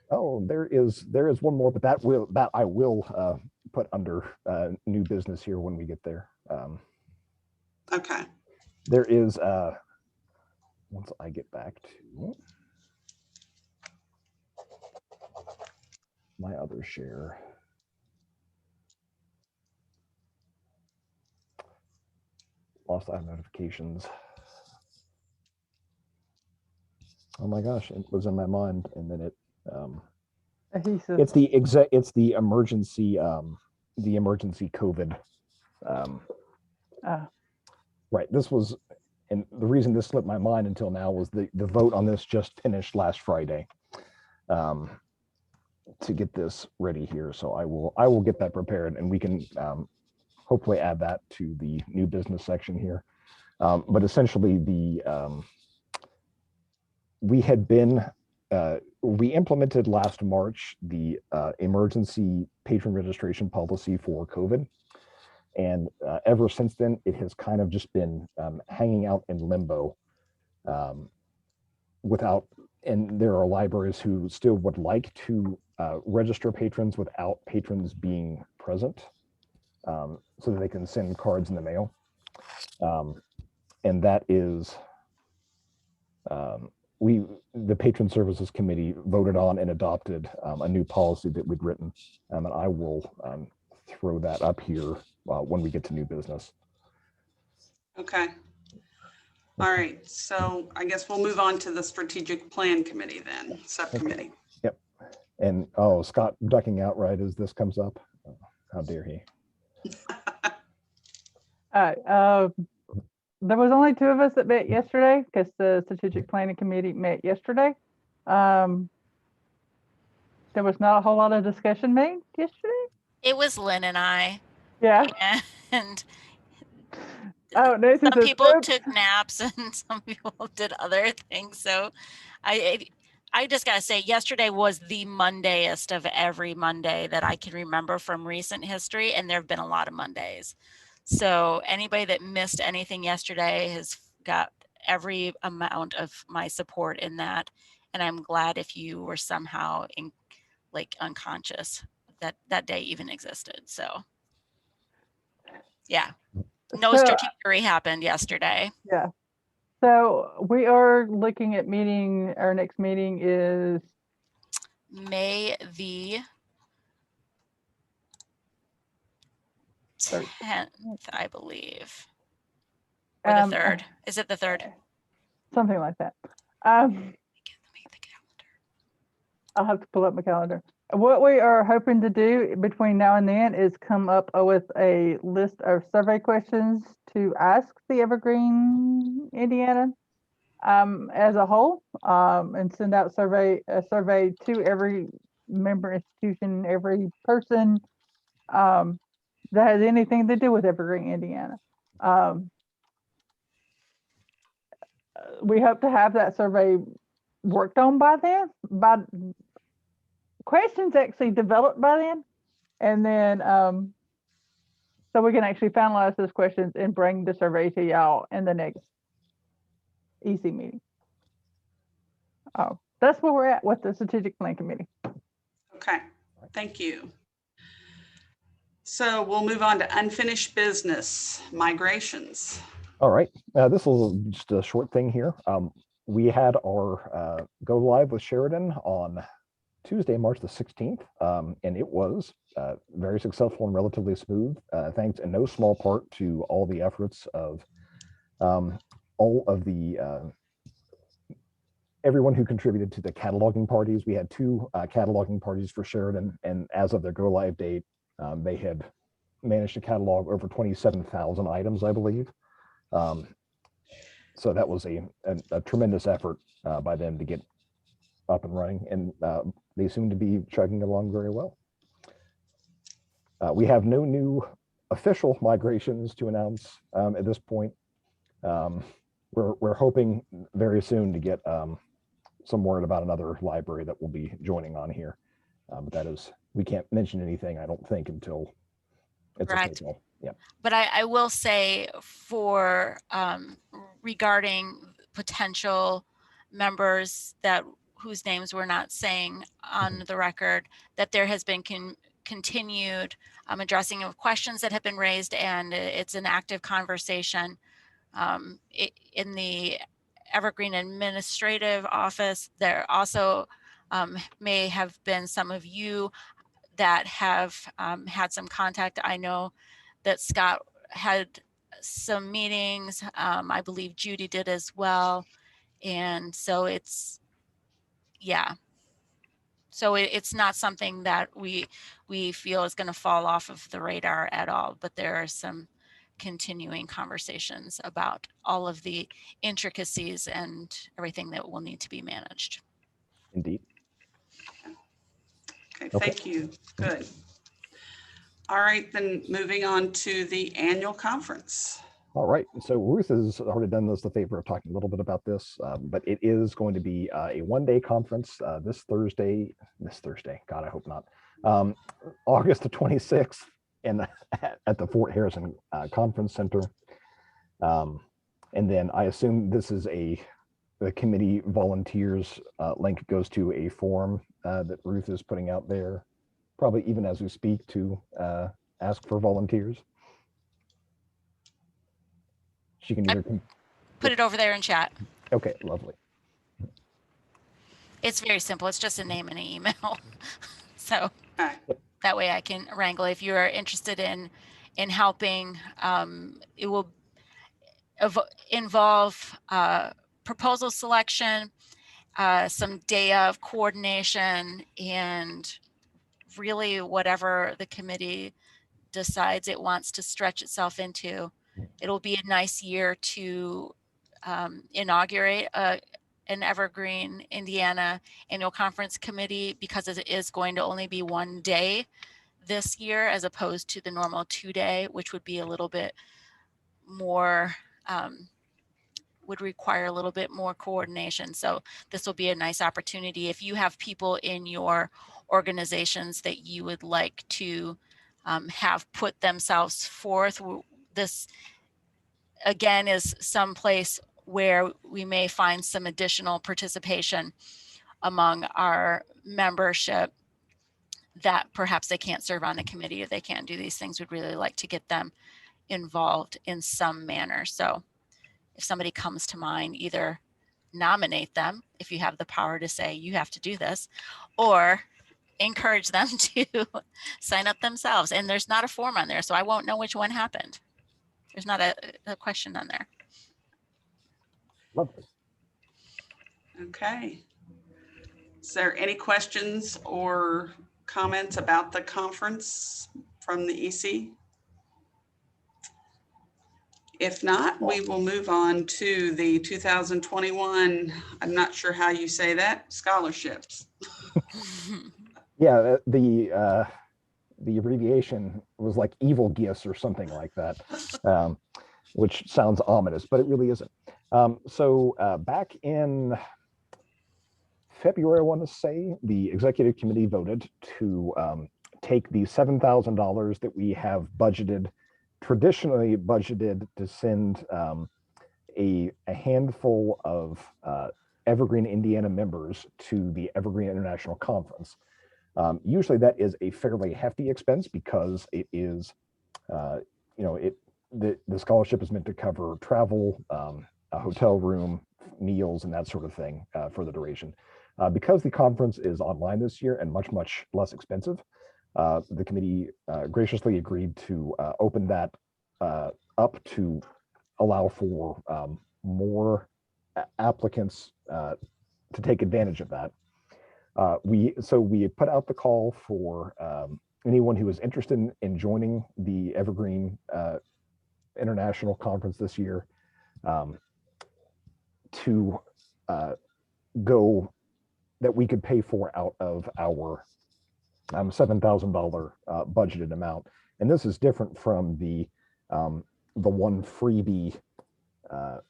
Oh, there is one more, but that I will put under new business here when we get there. Okay. There is once I get back to my other share. Lost item notifications. Oh my gosh, it was in my mind and then it Adhesive. it's the emergency COVID right. This was, and the reason this slipped my mind until now was the vote on this just finished last Friday to get this ready here. So I will get that prepared and we can hopefully add that to the new business section here. But essentially we implemented last March the emergency patron registration policy for COVID. And ever since then, it has kind of just been hanging out in limbo and there are libraries who still would like to register patrons without patrons being present so that they can send cards in the mail. And that is, the Patron Services Committee voted on and adopted a new policy that we'd written. And I will throw that up here when we get to new business. Okay. All right. So I guess we'll move on to the strategic plan committee then, subcommittee. Yep. And, oh, Scott ducking out right as this comes up. Oh, how dare he? There was only 2 of us that met yesterday because the strategic planning committee met yesterday. There was not a whole lot of discussion made yesterday. It was Lynn and I, Yeah. and Oh, Nancy some says, people "Nope." took naps and some people did other things. So I just gotta say, yesterday was the Mondayest of every Monday that I can remember from recent history, and there have been a lot of Mondays. So anybody that missed anything yesterday has got every amount of my support in that. And I'm glad if you were somehow unconscious that that day even existed. So yeah, no So, strategery happened yesterday. yeah. So we are looking at meeting, our next meeting is, May the 10th, I believe, or the 3rd. Is it the 3rd? something like that. I'll have to pull up my calendar. What we are hoping to do between now and then is come up with a list of survey questions to ask the Evergreen, Indiana, as a whole, and send out a survey to every member institution, every person, that has anything to do with Evergreen, Indiana. We hope to have that survey worked on by then, by questions actually developed by then, and then so we can actually finalize those questions and bring the survey to y'all in the next EC meeting. Oh, that's where we're at with the strategic plan committee. Okay, thank you. So we'll move on to unfinished business, migrations. All right, this is just a short thing here. We had our go live with Sheridan on Tuesday, March the 16th, and it was very successful and relatively smooth, thanks in no small part to all the efforts of all of the everyone who contributed to the cataloging parties. We had 2 cataloging parties for Sheridan, and as of their go live date, they had managed to catalog over 27,000 items, I believe. So that was a tremendous effort by them to get up and running, and they seem to be chugging along very well. We have no new official migrations to announce at this point. We're hoping very soon to get some word about another library that will be joining on here, but that is, we can't mention anything, I don't think, until it's Correct. official. Yeah. But I will say for regarding potential members that whose names we're not saying on the record, that there has been continued addressing of questions that have been raised, and it's an active conversation in the Evergreen Administrative Office. There also may have been some of you that have had some contact. I know that Scott had some meetings. I believe Judy did as well. And so it's, yeah. So it's not something that we feel is going to fall off of the radar at all, but there are some continuing conversations about all of the intricacies and everything that will need to be managed. Indeed. Okay, Okay. thank you. Good. All right, then moving on to the annual conference. All right, so Ruth has already done us the favor of talking a little bit about this, but it is going to be a one-day conference this Thursday, God, I hope not, August the 26th at the Fort Harrison Conference Center. And then I assume this is the committee volunteers link goes to a form that Ruth is putting out there, probably even as we speak, to ask for volunteers. She can either Put it over there in chat. Okay, lovely. It's very simple. It's just a name and an email. So Okay. that way I can wrangle. If you are interested in helping, it will involve proposal selection, some day of coordination, and really whatever the committee decides it wants to stretch itself into. It'll be a nice year to inaugurate an Evergreen Indiana Annual Conference Committee, because it is going to only be one day this year as opposed to the normal 2-day, which would be a little bit more, would require a little bit more coordination. So this will be a nice opportunity. If you have people in your organizations that you would like to have put themselves forth, this again is some place where we may find some additional participation among our membership that perhaps they can't serve on a committee or they can't do these things. We'd really like to get them involved in some manner. So if somebody comes to mind, either nominate them if you have the power to say you have to do this, or encourage them to sign up themselves. And there's not a form on there, so I won't know which one happened. There's not a question on there. Lovely. Okay. Is there any questions or comments about the conference from the EC? If not, we will move on to the 2021, I'm not sure how you say that, scholarships. Yeah, the abbreviation was like evil gifts or something like that, which sounds ominous, but it really isn't. So back in February, I want to say, the executive committee voted to take the $7,000 that we have traditionally budgeted to send a handful of Evergreen Indiana members to the Evergreen International Conference. Usually that is a fairly hefty expense because it is, the scholarship is meant to cover travel, a hotel room, meals, and that sort of thing for the duration. Because the conference is online this year and much, much less expensive, the committee graciously agreed to open that up to allow for more applicants to take advantage of that. So we put out the call for anyone who is interested in joining the Evergreen International Conference this year to go, that we could pay for out of our $7,000 budgeted amount. And this is different from the one freebie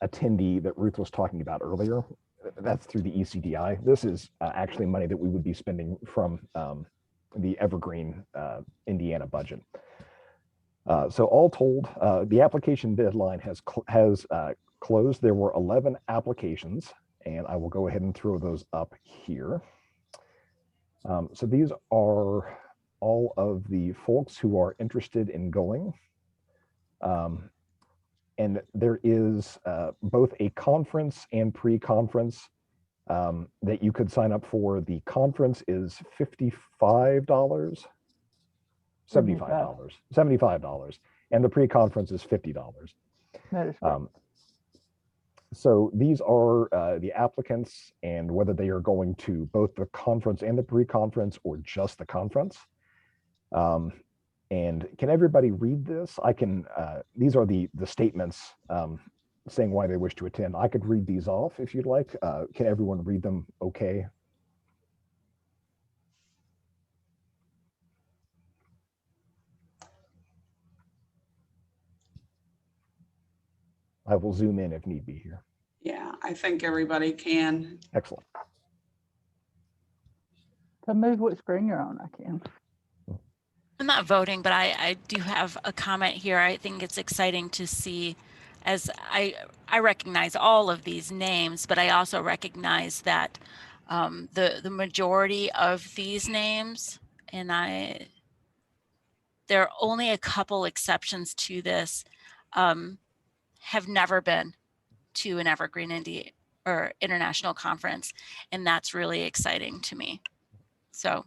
attendee that Ruth was talking about earlier. That's through the ECDI. This is actually money that we would be spending from the Evergreen Indiana budget. So all told, the application deadline has closed. There were 11 applications, and I will go ahead and throw those up here. So these are all of the folks who are interested in going. And there is both a conference and pre-conference that you could sign up for. The conference is $55, $75, and the pre-conference is $50. That is correct. So these are the applicants, and whether they are going to both the conference and the pre-conference or just the conference. And can everybody read this? I can, these are the statements saying why they wish to attend. I could read these off if you'd like. Can everyone read them okay? I will zoom in if need be here. Yeah, I think everybody can. Excellent. To move what screen you're on, I can. I'm not voting, but I do have a comment here. I think it's exciting to see, as I recognize all of these names, but I also recognize that the majority of these names, and there are only a couple exceptions to this, have never been to an Evergreen Indy or International Conference, and that's really exciting to me. So.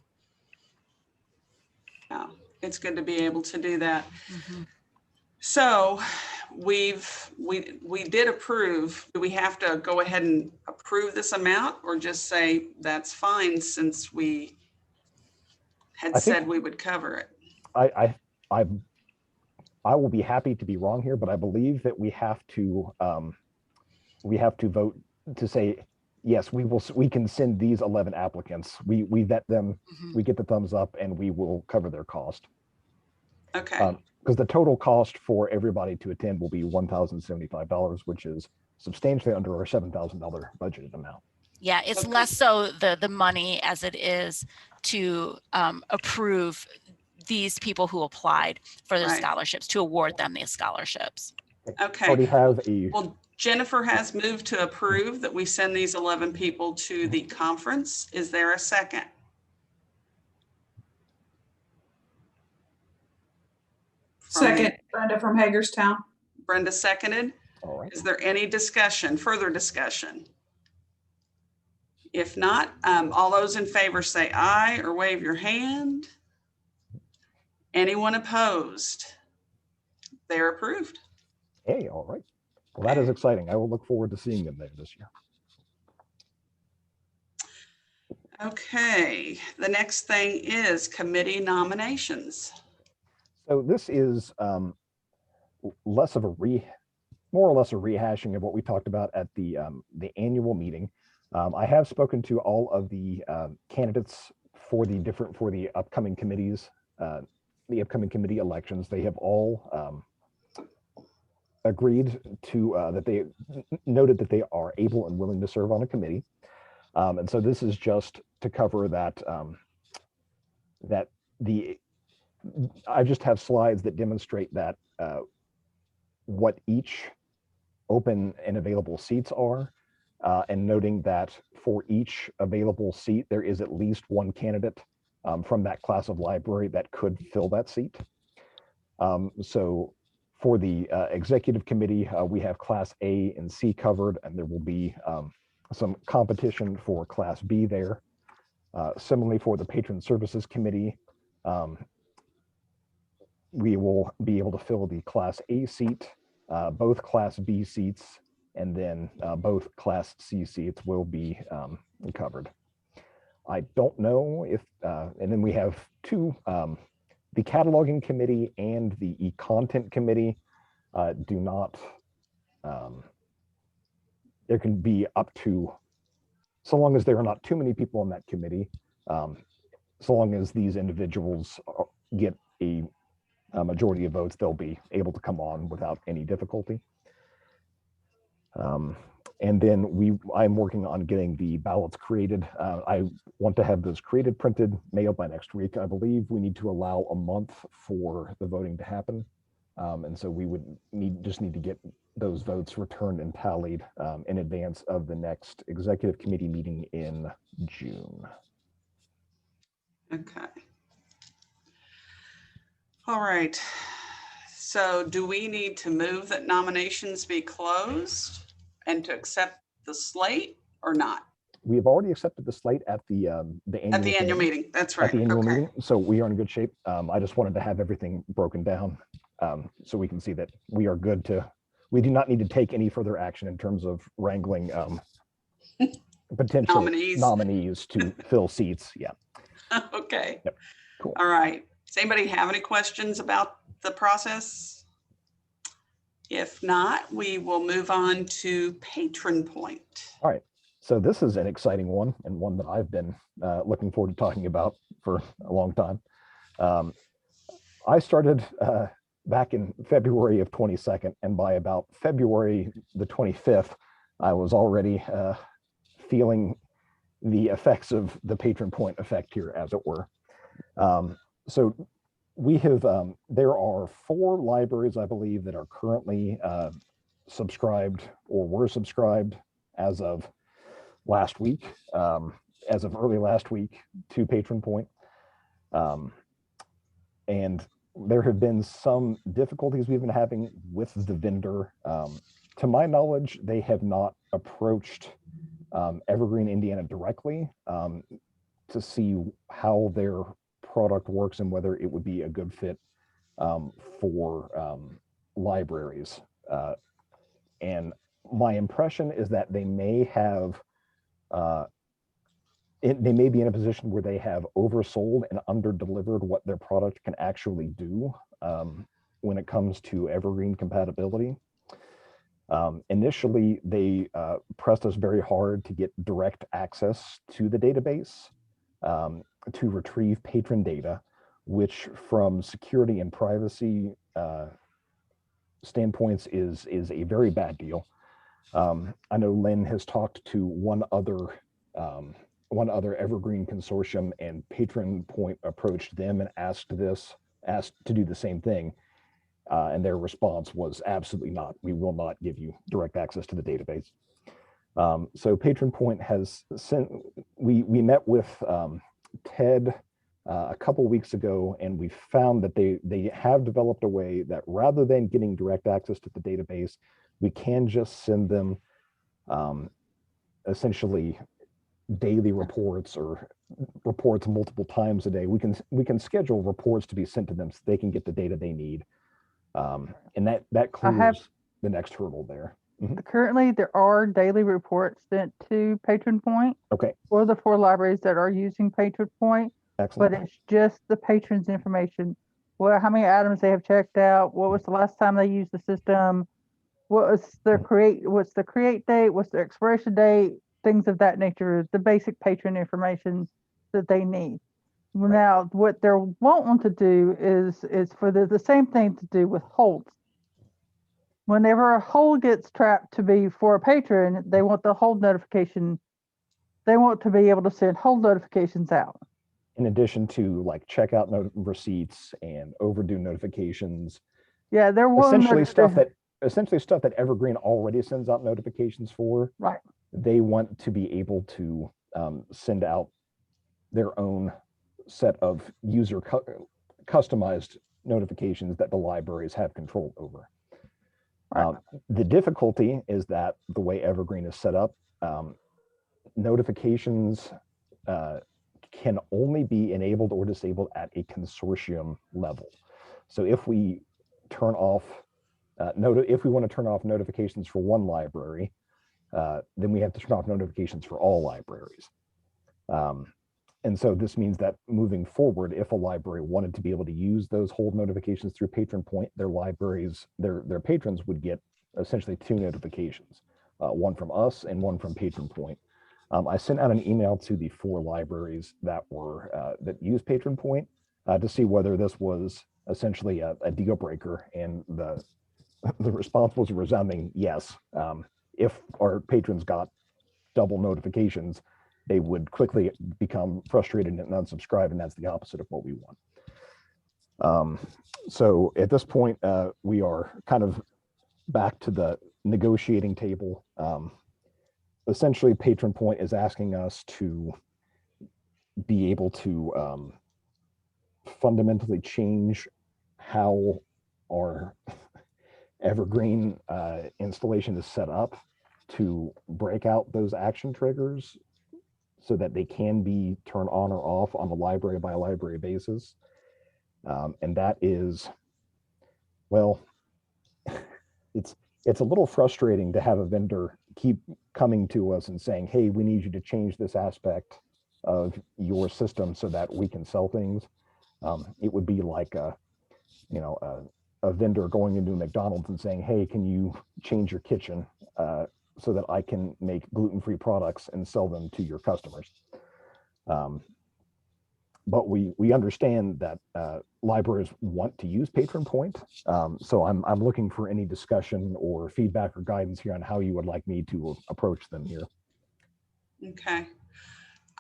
Yeah, it's good to be able to do that. So we did approve. Do we have to go ahead and approve this amount or just say that's fine since we had I think- said we would cover it? I will be happy to be wrong here, but I believe that we have to vote to say, yes, we can send these 11 applicants. We vet them, Mhm. we get the thumbs up, and we will cover their cost. Okay, Because the total cost for everybody to attend will be $1,075, which is substantially under our $7,000 budgeted amount. Yeah, it's Okay. less so the money as it is to approve these people who applied for the Right. scholarships, to award them the scholarships. okay. Already have a, Well, Jennifer has moved to approve that we send these 11 people to the conference. Is there a second? From Second, Brenda from Hagerstown. Brenda seconded. all right. Is there any discussion, further discussion? If not, all those in favor say aye or wave your hand. Anyone opposed? They're approved. Hey, all right. Well, that is exciting. I will look forward to seeing them there this year. Okay, the next thing is committee nominations. So this is less of a more or less a rehashing of what we talked about at the annual meeting. I have spoken to all of the candidates for the upcoming committees, the upcoming committee elections. They have all agreed to that they noted that they are able and willing to serve on a committee. And so this is just to cover that I just have slides that demonstrate that what each open and available seats are, and noting that for each available seat, there is at least one candidate from that class of library that could fill that seat. So for the executive committee, we have class A and C covered, and there will be some competition for class B there. Similarly, for the patron services committee, we will be able to fill the class A seat, both class B seats, and then both class C seats will be covered. I don't know if, and then we have two, the cataloging committee and the e-content committee do not, there can be up to, so long as there are not too many people on that committee, so long as these individuals get a majority of votes, they'll be able to come on without any difficulty. And then I'm working on getting the ballots created. I want to have those created, printed, mailed by next week. I believe we need to allow a month for the voting to happen. And so we would just need to get those votes returned and tallied in advance of the next executive committee meeting in June. Okay. All right. So do we need to move that nominations be closed and to accept the slate or not? We have already accepted the slate at the annual At the annual meeting, that's At right. the annual Okay. meeting, so we are in good shape. I just wanted to have everything broken down so we can see that we are good to. We do not need to take any further action in terms of wrangling potential nominees to fill seats. Yeah. Okay. Yep. Cool. All right. Does anybody have any questions about the process? If not, we will move on to Patron Point. All right. So this is an exciting one, and one that I've been looking forward to talking about for a long time. I started back in February of 22nd, and by about February the 25th, I was already feeling the effects of the Patron Point effect here, as it were. So we have, there are 4 libraries, I believe, that are currently subscribed or were subscribed as of last week, as of early last week to Patron Point. And there have been some difficulties we've been having with the vendor. To my knowledge, they have not approached Evergreen, Indiana directly to see how their product works and whether it would be a good fit for libraries. And my impression is that they may have, they may be in a position where they have oversold and underdelivered what their product can actually do when it comes to Evergreen compatibility. Initially, they pressed us very hard to get direct access to the database to retrieve patron data, which from security and privacy standpoints is a very bad deal. I know Lynn has talked to one other Evergreen consortium, and Patron Point approached them and asked to do the same thing. And their response was absolutely not. We will not give you direct access to the database. So Patron Point has sent, we met with Ted a couple weeks ago, and we found that they have developed a way that rather than getting direct access to the database, we can just send them essentially daily reports or reports multiple times a day. We can schedule reports to be sent to them so they can get the data they need. And that clears the next hurdle there. Currently, there are daily reports sent to Patron Point. Okay. For the 4 libraries that are using Patron Point. Excellent. But it's just the patrons' information. How many items they have checked out? What was the last time they used the system? What's the create date? What's their expiration date? Things of that nature. The basic patron information that they need. Right. Now, what they won't want to do is for the same thing to do with holds. Whenever a hold gets trapped to be for a patron, they want the hold notification. They want to be able to send hold notifications out. In addition to like checkout receipts and overdue notifications. Yeah, they're essentially stuff that Evergreen already sends out notifications for. Right. They want to be able to send out their own set of user customized notifications that the libraries have control over. Right. The difficulty is that the way Evergreen is set up, notifications can only be enabled or disabled at a consortium level. So if we turn off, if we want to turn off notifications for one library, then we have to turn off notifications for all libraries. And so this means that moving forward, if a library wanted to be able to use those hold notifications through Patron Point, their libraries, their patrons would get essentially 2 notifications, one from us and one from Patron Point. I sent out an email to the 4 libraries that were that use Patron Point to see whether this was essentially a deal breaker, and the response was a resounding yes. If our patrons got double notifications, they would quickly become frustrated and unsubscribe, and that's the opposite of what we want. So at this point, we are kind of back to the negotiating table. Essentially, Patron Point is asking us to be able to fundamentally change how our Evergreen installation is set up to break out those action triggers so that they can be turned on or off on a library by library basis. And that is, well, it's a little frustrating to have a vendor keep coming to us and saying, hey, we need you to change this aspect of your system so that we can sell things. It would be like a vendor going into a McDonald's and saying, hey, can you change your kitchen so that I can make gluten-free products and sell them to your customers? But we understand that libraries want to use Patron Point. So I'm looking for any discussion or feedback or guidance here on how you would like me to approach them here. Okay.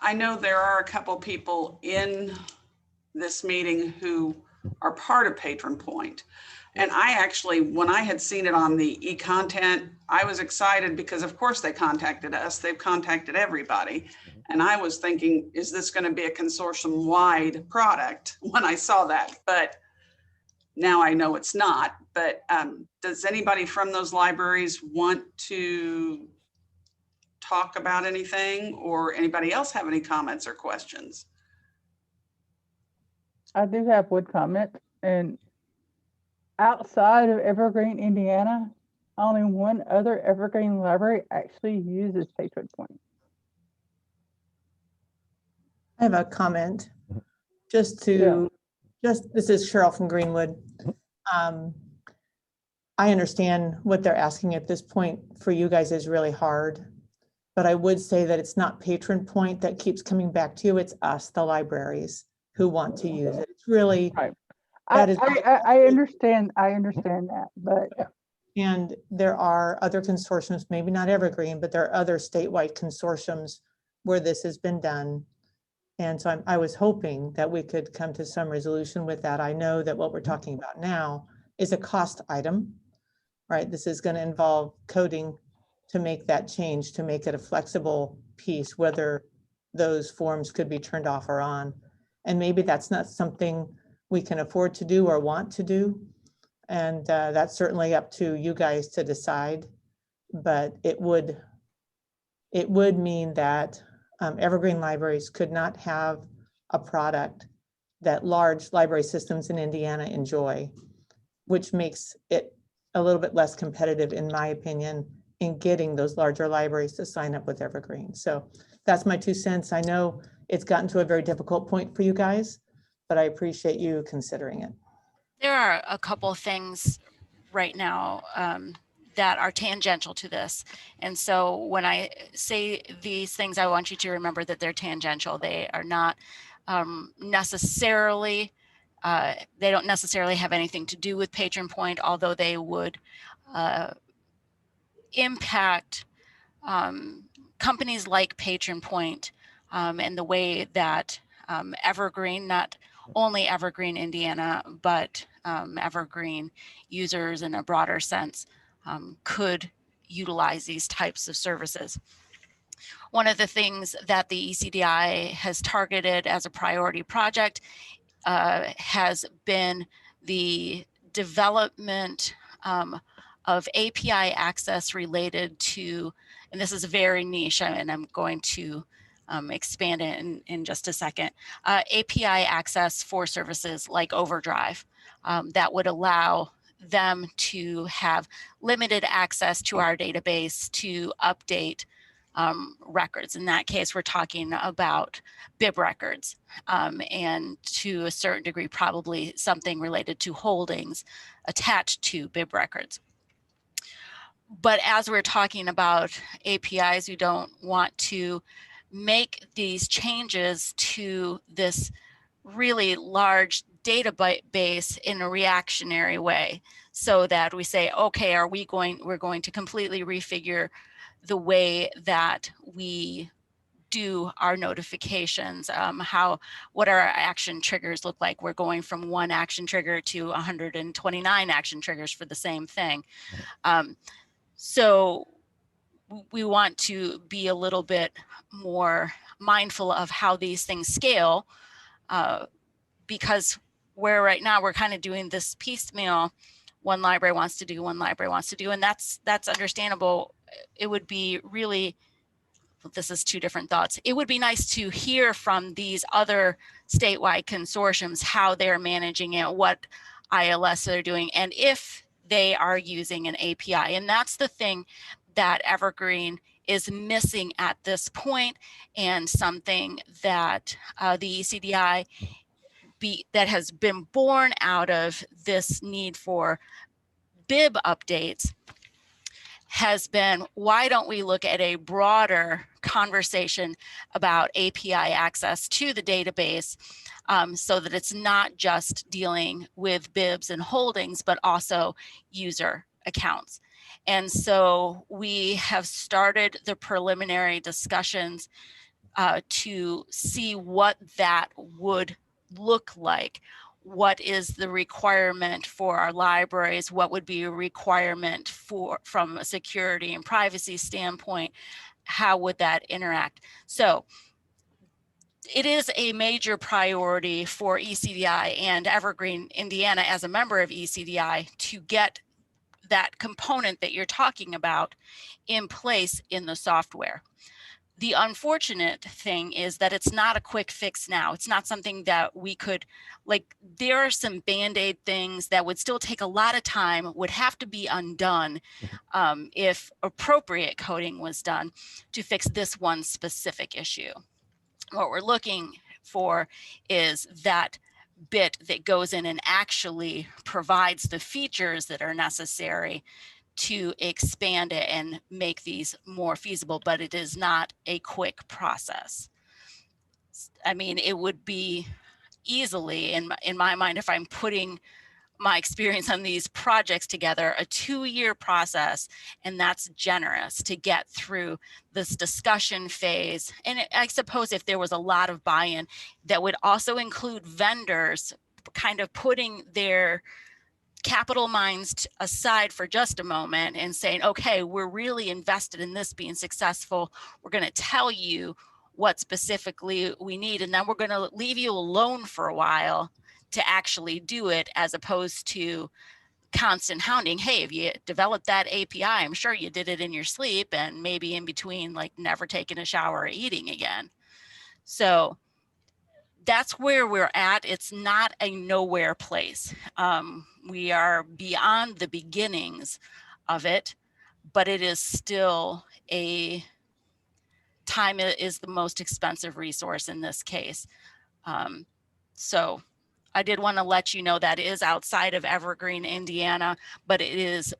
I know there are a couple people in this meeting who are part of Patron Point. And I actually, when I had seen it on the eContent, I was excited because of course they contacted us. They've contacted everybody. And I was thinking, is this going to be a consortium wide product when I saw that? But now I know it's not. But does anybody from those libraries want to talk about anything, or anybody else have any comments or questions? I do have one comment, and outside of Evergreen, Indiana, only one other Evergreen library actually uses Patron Point. I have a comment. Mhm. Just this is Cheryl from Greenwood. I understand what they're asking at this point for you guys is really hard. But I would say that it's not Patron Point that keeps coming back to you. It's us, the libraries, who want to use it. It's really, Right. that is- I understand that, but and there are other consortiums, maybe not Evergreen, but there are other statewide consortiums where this has been done. And so I was hoping that we could come to some resolution with that. I know that what we're talking about now is a cost item, right? This is going to involve coding to make that change, to make it a flexible piece, whether those forms could be turned off or on. And maybe that's not something we can afford to do or want to do. And that's certainly up to you guys to decide. But it would mean that Evergreen libraries could not have a product that large library systems in Indiana enjoy, which makes it a little bit less competitive, in my opinion, in getting those larger libraries to sign up with Evergreen. So that's my 2 cents. I know it's gotten to a very difficult point for you guys, but I appreciate you considering it. There are a couple things right now that are tangential to this. And so when I say these things, I want you to remember that they're tangential. They are not necessarily, they don't necessarily have anything to do with Patron Point, although they would impact companies like Patron Point and the way that Evergreen, not only Evergreen Indiana, but Evergreen users in a broader sense could utilize these types of services. One of the things that the ECDI has targeted as a priority project has been the development of API access related to, and this is very niche, and I'm going to expand it in just a second, API access for services like Overdrive that would allow them to have limited access to our database to update records. In that case, we're talking about BIB records and to a certain degree, probably something related to holdings attached to BIB records. But as we're talking about APIs, we don't want to make these changes to this really large database in a reactionary way, so that we say, okay, we're going to completely refigure the way that we do our notifications, what our action triggers look like. We're going from one action trigger to 129 action triggers for the same thing. So we want to be a little bit more mindful of how these things scale, because right now we're kind of doing this piecemeal. One library wants to do, and that's understandable. It would be really, this is 2 different thoughts. It would be nice to hear from these other statewide consortiums how they're managing it, what ILS they're doing, and if they are using an API. And that's the thing that Evergreen is missing at this point, and something that the ECDI that has been born out of this need for BIB updates has been, why don't we look at a broader conversation about API access to the database, so that it's not just dealing with BIBs and holdings, but also user accounts. And so we have started the preliminary discussions to see what that would look like. What is the requirement for our libraries? What would be a requirement from a security and privacy standpoint? How would that interact? So it is a major priority for ECDI and Evergreen Indiana as a member of ECDI to get that component that you're talking about in place in the software. The unfortunate thing is that it's not a quick fix now. It's not something that we could, like, there are some Band-Aid things that would still take a lot of time, would have to be undone if appropriate coding was done to fix this one specific issue. What we're looking for is that bit that goes in and actually provides the features that are necessary to expand it and make these more feasible, but it is not a quick process. I mean, it would be easily, in my mind, if I'm putting my experience on these projects together, a 2-year process, and that's generous to get through this discussion phase. And I suppose if there was a lot of buy-in, that would also include vendors kind of putting their capital minds aside for just a moment and saying, okay, we're really invested in this being successful. We're going to tell you what specifically we need, and then we're going to leave you alone for a while to actually do it, as opposed to constant hounding. Hey, if you developed that API, I'm sure you did it in your sleep and maybe in between, like never taking a shower or eating again. So that's where we're at. It's not a nowhere place. We are beyond the beginnings of it, but it is still time is the most expensive resource in this case. So I did want to let you know that it is outside of Evergreen, Indiana, but it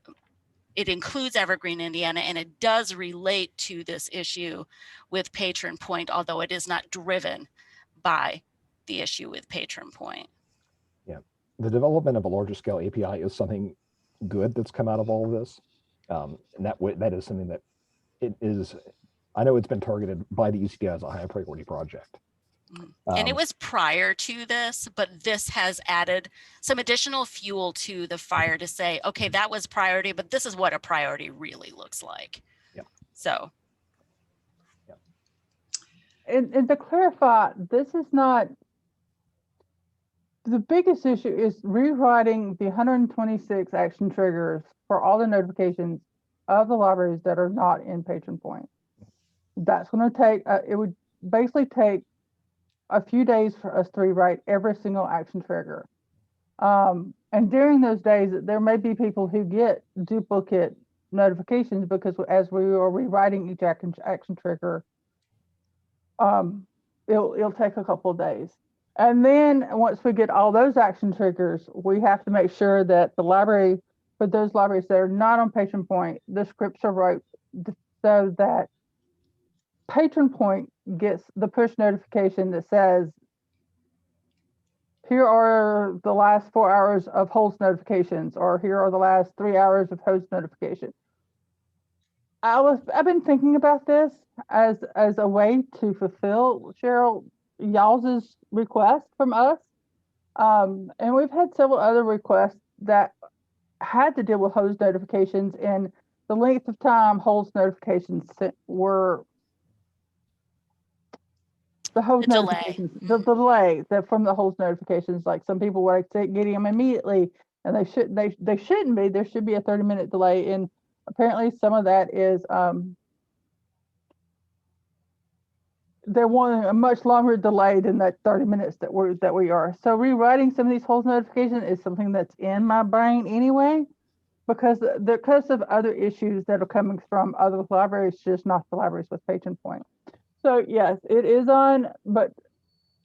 includes Evergreen, Indiana, and it does relate to this issue with Patron Point, although it is not driven by the issue with Patron Point. Yeah, the development of a larger scale API is something good that's come out of all of this. And that is something that it is, I know it's been targeted by the ECDI as a high priority project. And it was prior to this, but this has added some additional fuel to the fire to say, okay, that was priority, but this is what a priority really looks like. Yeah. So. Yeah. And to clarify, this is not, the biggest issue is rewriting the 126 action triggers for all the notifications of the libraries that are not in Patron Point. That's going to take, it would basically take a few days for us to rewrite every single action trigger. And during those days, there may be people who get duplicate notifications because as we are rewriting each action trigger, it'll take a couple of days. And then once we get all those action triggers, we have to make sure that the library, for those libraries that are not on Patron Point, the scripts are wrote so that Patron Point gets the push notification that says, here are the last 4 hours of host notifications, or here are the last 3 hours of host notifications. I've been thinking about this as a way to fulfill Cheryl y'all's request from us. And we've had several other requests that had to deal with host notifications, and the length of time host notifications were the host notifications, the delay that from the host notifications. Like some people were getting them immediately, and they shouldn't be. There should be a 30-minute delay, and apparently some of that is they're wanting a much longer delay than that 30 minutes that we are. So rewriting some of these host notifications is something that's in my brain anyway, because of other issues that are coming from other libraries, just not the libraries with Patron Point. So yes, it is on, but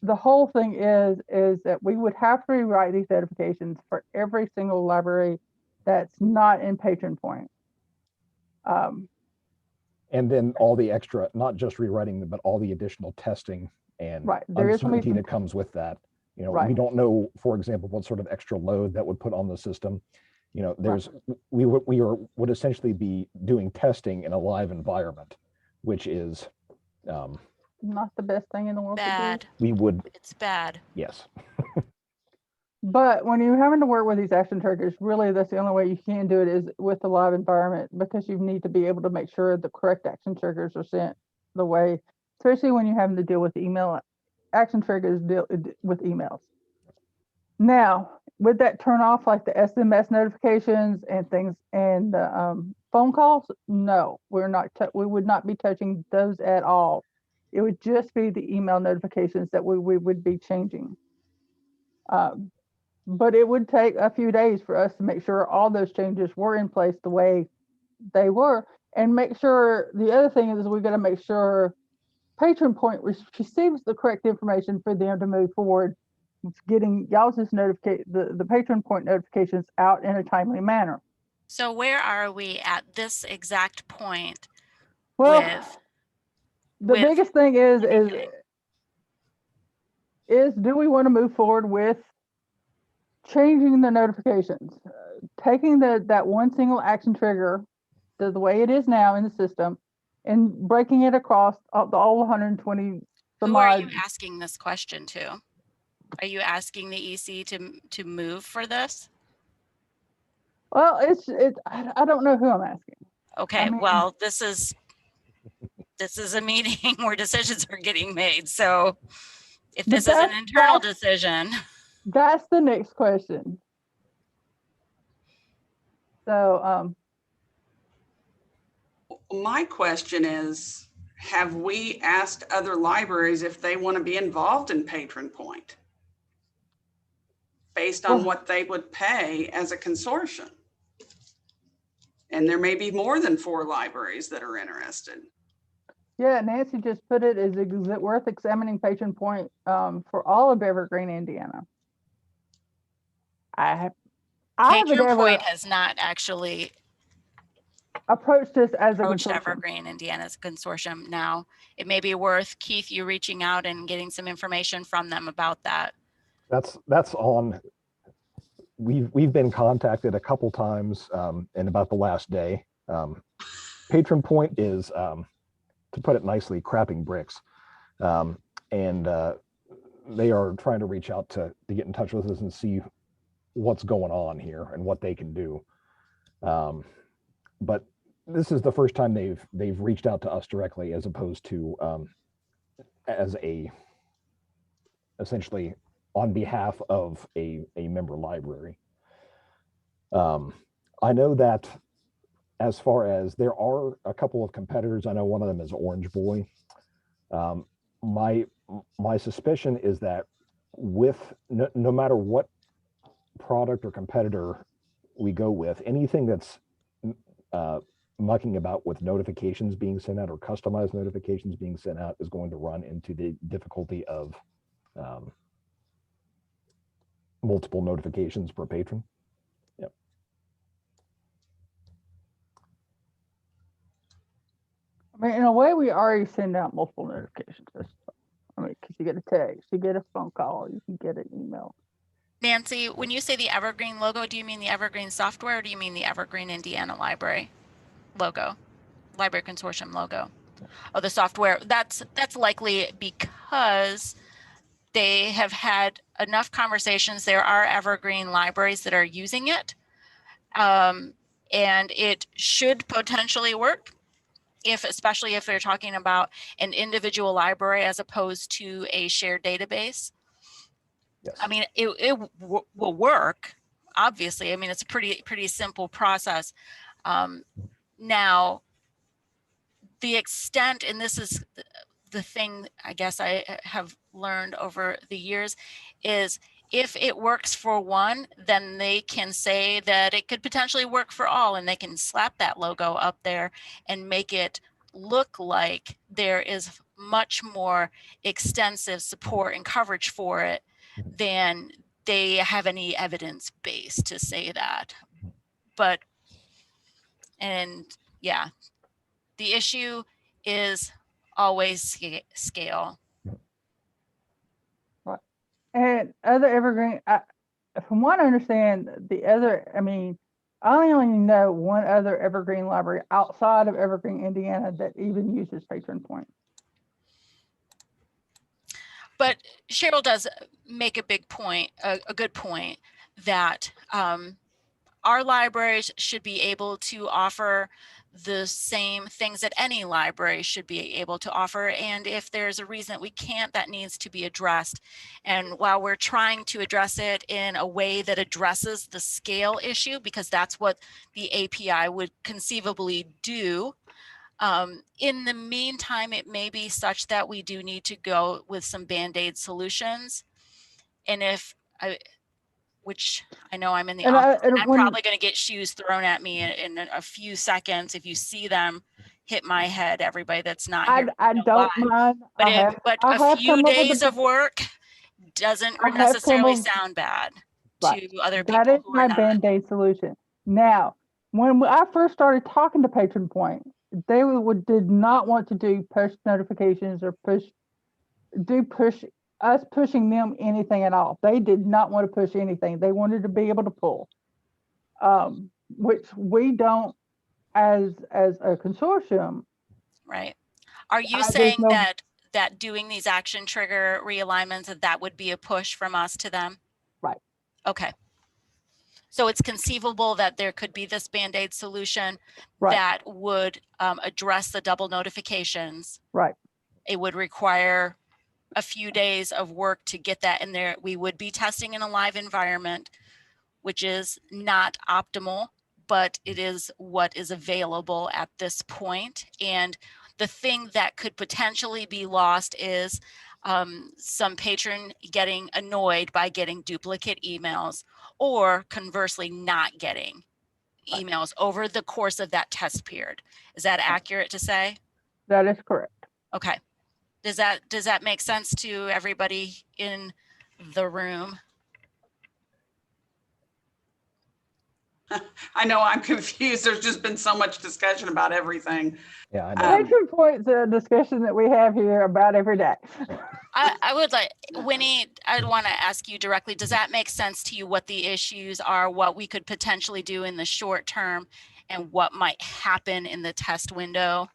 the whole thing is that we would have to rewrite these notifications for every single library that's not in Patron Point. And then all the extra, not just rewriting them, but all the additional testing and uncertainty that comes with that. You know, we don't know, for example, what sort of extra load that would put on the system. You know, there's we would essentially be doing testing in a live environment, which is not the best thing in the world. Bad. To do. It's bad. Yes. But when you're having to work with these action triggers, really that's the only way you can do it is with the live environment, because you need to be able to make sure the correct action triggers are sent the way, especially when you're having to deal with email. Action triggers deal with emails. Now, with that turn off, like the SMS notifications and things, and Phone calls? No, we would not be touching those at all. It would just be the email notifications that we would be changing. But it would take a few days for us to make sure all those changes were in place the way they were. And make sure, the other thing is we got to make sure Patron Point receives the correct information for them to move forward with getting y'all's the Patron Point notifications out in a timely manner. So where are we at this exact point Well, with? the with- biggest thing is do we want to move forward with changing the notifications, taking that one single action trigger, the way it is now in the system, and breaking it across all 120 some Who are odd. you asking this question to? Are you asking the EC to move for this? Well, I don't know who I'm asking. Okay, mean- well, this is a meeting where decisions are getting made. So if But this is an that's- internal that's- decision, That's the next question. So, My question is, have we asked other libraries if they want to be involved in Patron Point? Based on Well- what they would pay as a consortium? And there may be more than 4 libraries that are interested. yeah, Nancy just put it, is it worth examining Patron Point for all of Evergreen, Indiana? I haven't Patron ever Point has not actually approached this as a approached consortium. Evergreen Indiana's consortium. Now, it may be worth, Keith, you reaching out and getting some information from them about that. That's on. We've been contacted a couple times in about the last day. Patron Point is, to put it nicely, crapping bricks, and they are trying to reach out to get in touch with us and see what's going on here and what they can do. But this is the first time they've reached out to us directly, as opposed to as a essentially on behalf of a member library. I know that as far as there are a couple of competitors, I know one of them is Orange Boy. My suspicion is that with no matter what product or competitor we go with, anything that's mucking about with notifications being sent out or customized notifications being sent out is going to run into the difficulty of multiple notifications per patron. Yep. I mean, in a way, we already send out multiple notifications. I mean, because you get a text, you get a phone call, you can get an email. Nancy, when you say the Evergreen logo, do you mean the Evergreen software or do you mean the Evergreen Indiana Library logo, Library Consortium logo? Oh, the software. That's likely because they have had enough conversations. There are Evergreen libraries that are using it, and it should potentially work, especially if they're talking about an individual library as opposed to a shared database. Yes. I mean, it will work, obviously. I mean, it's a pretty simple process. Now, the extent, and this is the thing I guess I have learned over the years, is if it works for one, then they can say that it could potentially work for all, and they can slap that logo up there and make it look like there is much more extensive support and coverage for it than they have any evidence base to say that. But, and yeah, the issue is always scale. And other Evergreen, from what I understand, I only know one other Evergreen library outside of Evergreen, Indiana that even uses Patron Point. But Cheryl does make a big point, a good point, that our libraries should be able to offer the same things that any library should be able to offer. And if there's a reason that we can't, that needs to be addressed. And while we're trying to address it in a way that addresses the scale issue, because that's what the API would conceivably do, in the meantime, it may be such that we do need to go with some Band-Aid solutions. And which I know I'm in the And office, and I'm when- probably going to get shoes thrown at me in a few seconds. If you see them hit my head, everybody that's not here. I know don't why. mind. But, I have, but I a have few come up with days a- of work doesn't I have come necessarily up- sound bad Right. to other That people is who my are not. Band-Aid solution. Now, when I first started talking to Patron Point, they did not want to do push notifications or push us pushing them anything at all. They did not want to push anything. They wanted to be able to pull, which we don't as a consortium. Right. Are you there's saying no- that doing these action trigger realignments, that would be a push from us to them? Right. Okay. So it's conceivable that there could be this Band-Aid solution Right. that would address the double notifications. Right. It would require a few days of work to get that in there. We would be testing in a live environment, which is not optimal, but it is what is available at this point. And the thing that could potentially be lost is some patron getting annoyed by getting duplicate emails, or conversely not getting emails over the course of that test period. Is that accurate to say? That is correct. Okay. Does that make sense to everybody in the room? I know I'm confused. There's just been so much discussion about everything. Yeah, I know. Patron Point's a discussion that we have here about every day. I would like, Winnie, I'd want to ask you directly, does that make sense to you what the issues are, what we could potentially do in the short term, and what might happen in the test window?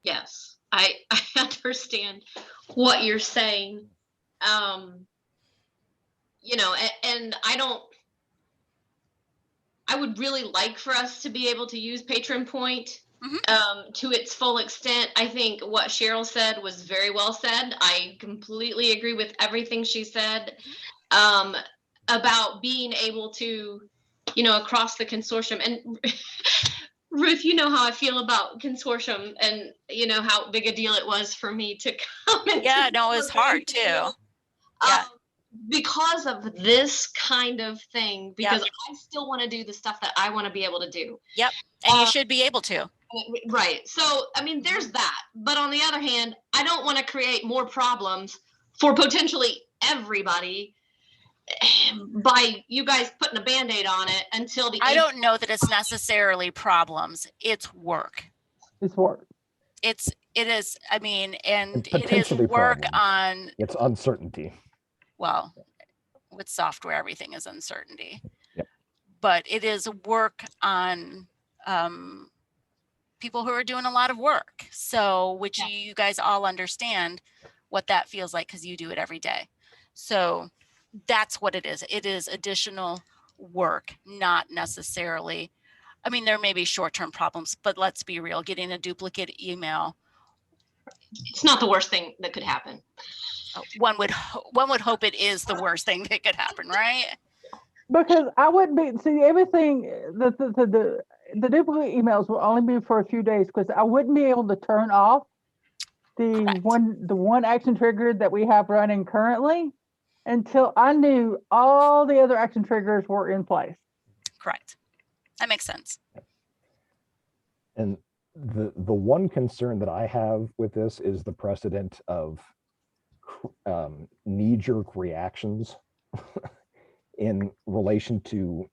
Yes, I understand what you're saying. You know, and I would really like for us to be able to use Patron Point to its full extent. I think what Cheryl said was very well said. I completely agree with everything she said about being able to, you know, across the consortium. And Ruth, you know how I feel about consortium, and you know how big a deal it was for me to come into. Yeah, no, it was hard too. Yeah. Because of this kind of thing, because Yep. I still want to do the stuff that I want to be able to do. Yep. And you should be able to. Right. So, I mean, there's that. But on the other hand, I don't want to create more problems for potentially everybody by you guys putting a Band-Aid on it until the I don't know that it's necessarily problems. It's work. It's work. It is, I mean, and And it is potentially work problems. on, It's uncertainty. well, with software, everything is uncertainty. Yep. But it is work on people who are doing a lot of work. So, which Yeah. you guys all understand what that feels like because you do it every day. So that's what it is. It is additional work, not necessarily, I mean, there may be short-term problems, but let's be real, getting a duplicate email, it's not the worst thing that could happen. one would hope it is the worst thing that could happen, right? Because I wouldn't be, see, everything, the duplicate emails will only be for a few days, because I wouldn't be able to turn off the Correct. one action trigger that we have running currently until I knew all the other action triggers were in place. Correct. That makes sense. And the one concern that I have with this is the precedent of knee-jerk reactions in relation to,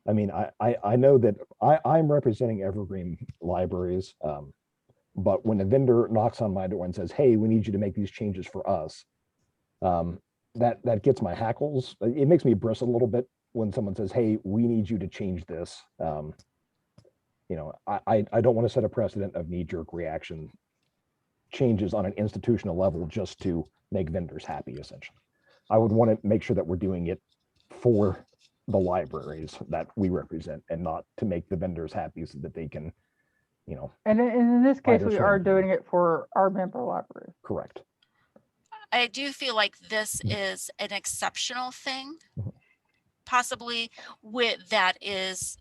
I mean, I know that I'm representing Evergreen Libraries, but when a vendor knocks on my door and says, hey, we need you to make these changes for us, that gets my hackles. It makes me bristle a little bit when someone says, hey, we need you to change this. You know, I don't want to set a precedent of knee-jerk reaction changes on an institutional level just to make vendors happy, essentially. I would want to make sure that we're doing it for the libraries that we represent and not to make the vendors happy so that they can you know, And in this case, Either we are side. doing it for our member library. correct. I do feel like this is an exceptional thing, Mhm. possibly with that is,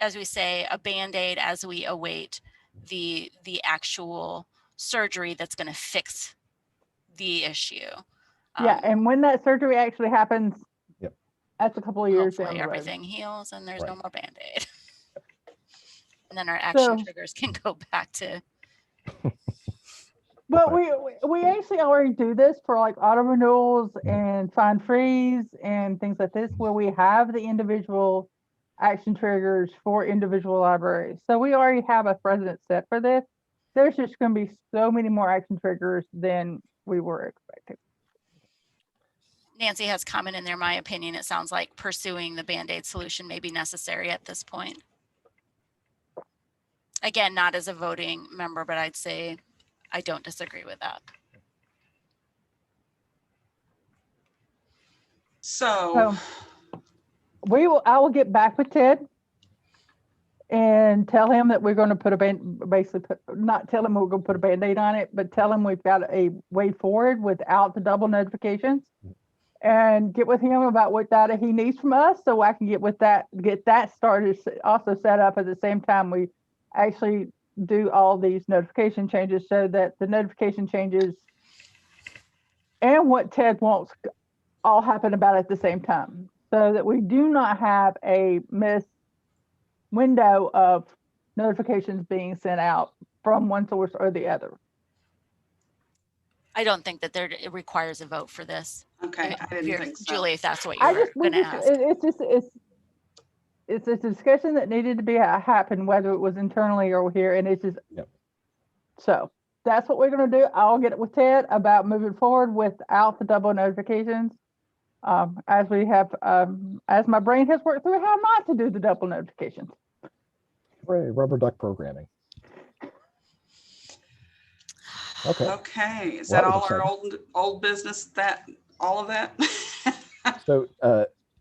as we say, a Band-Aid as we await the actual surgery that's going to fix the issue. Yeah, and when that surgery actually happens, Yep. that's a couple of years down Hopefully the road. everything heals and there's no Right. more Band-Aid. And then our action So- triggers can go back to, But Okay. we actually already do this for like auto renewals and fine freeze and things like this, where we have the individual action triggers for individual libraries. So we already have a precedent set for this. There's just going to be so many more action triggers than we were expecting. Nancy has comment in there, my opinion, it sounds like pursuing the Band-Aid solution may be necessary at this point. Again, not as a voting member, but I'd say I don't disagree with that. So, I will get back with Ted and tell him that we're going to put not tell him we're going to put a Band-Aid on it, but tell him we've got a way forward without the double notifications, and get with him about what data he needs from us, so I can get that started, also set up at the same time we actually do all these notification changes, so that the notification changes and what Ted wants all happen about at the same time, so that we do not have a missed window of notifications being sent out from one source or the other. I don't think that it requires a vote for this. okay, I didn't think so. Julie, if that's what you I were just, we going to just, ask. it's a discussion that needed to be happen, whether it was internally or here, and it's just, Yep. So that's what we're gonna do. I'll get it with Ted about moving forward without the double notifications. As we have, as my brain has worked through how not to do the double notifications. Hooray, rubber duck programming. Okay, Okay, is Well, that that was all our old business, all of that? so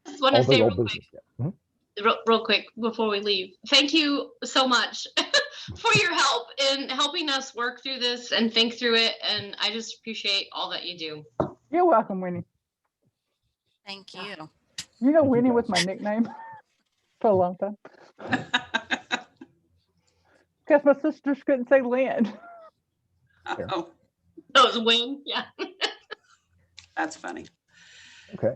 Just want all to the say real old quick, business. Yeah. Mhm. real quick before we leave. Thank you so much for your help in helping us work through this and think through it. And I just appreciate all that you do. You're welcome, Winnie. Thank you. You know, Thank you, Winnie was guys. my nickname for a long time. Because my sisters couldn't say Lynn. Oh, That was a win. Yeah. that's funny. Okay,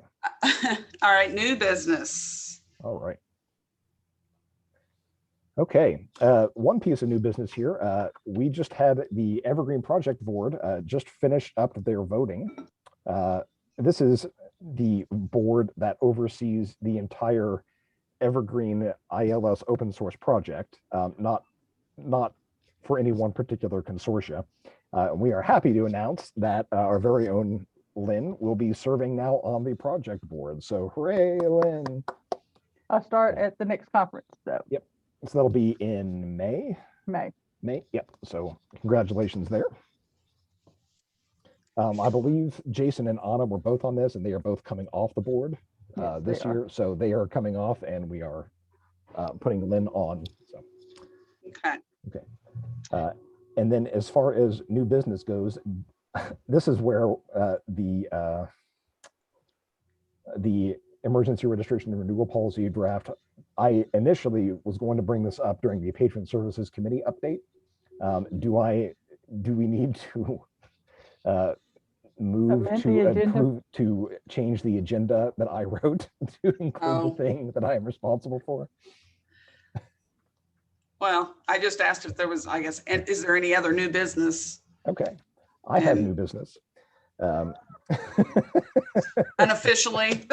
All right, new business. all right. Okay, one piece of new business here. We just had the Evergreen Project Board just finish up their voting. This is the board that oversees the entire Evergreen ILS open source project, not for any one particular consortia. We are happy to announce that our very own Lynn will be serving now on the project board. So hooray, Lynn. I'll start at the next conference, so So that'll be in May. May. Yep. So congratulations there. I believe Jason and Anna were both on this, and they are both coming off the board Yes, this they are. year. So they are coming off, and we are putting Lynn on. So, Okay, and then as far as new business goes, this is where the emergency registration and renewal policy draft. I initially was going to bring this up during the Patron Services Committee update. Do we need to move Amend the agenda? to change the agenda that I wrote to include Oh. the thing that I am responsible for? well, I just asked if there was, I guess, and is there any other new business Okay, I have And- new business. unofficially?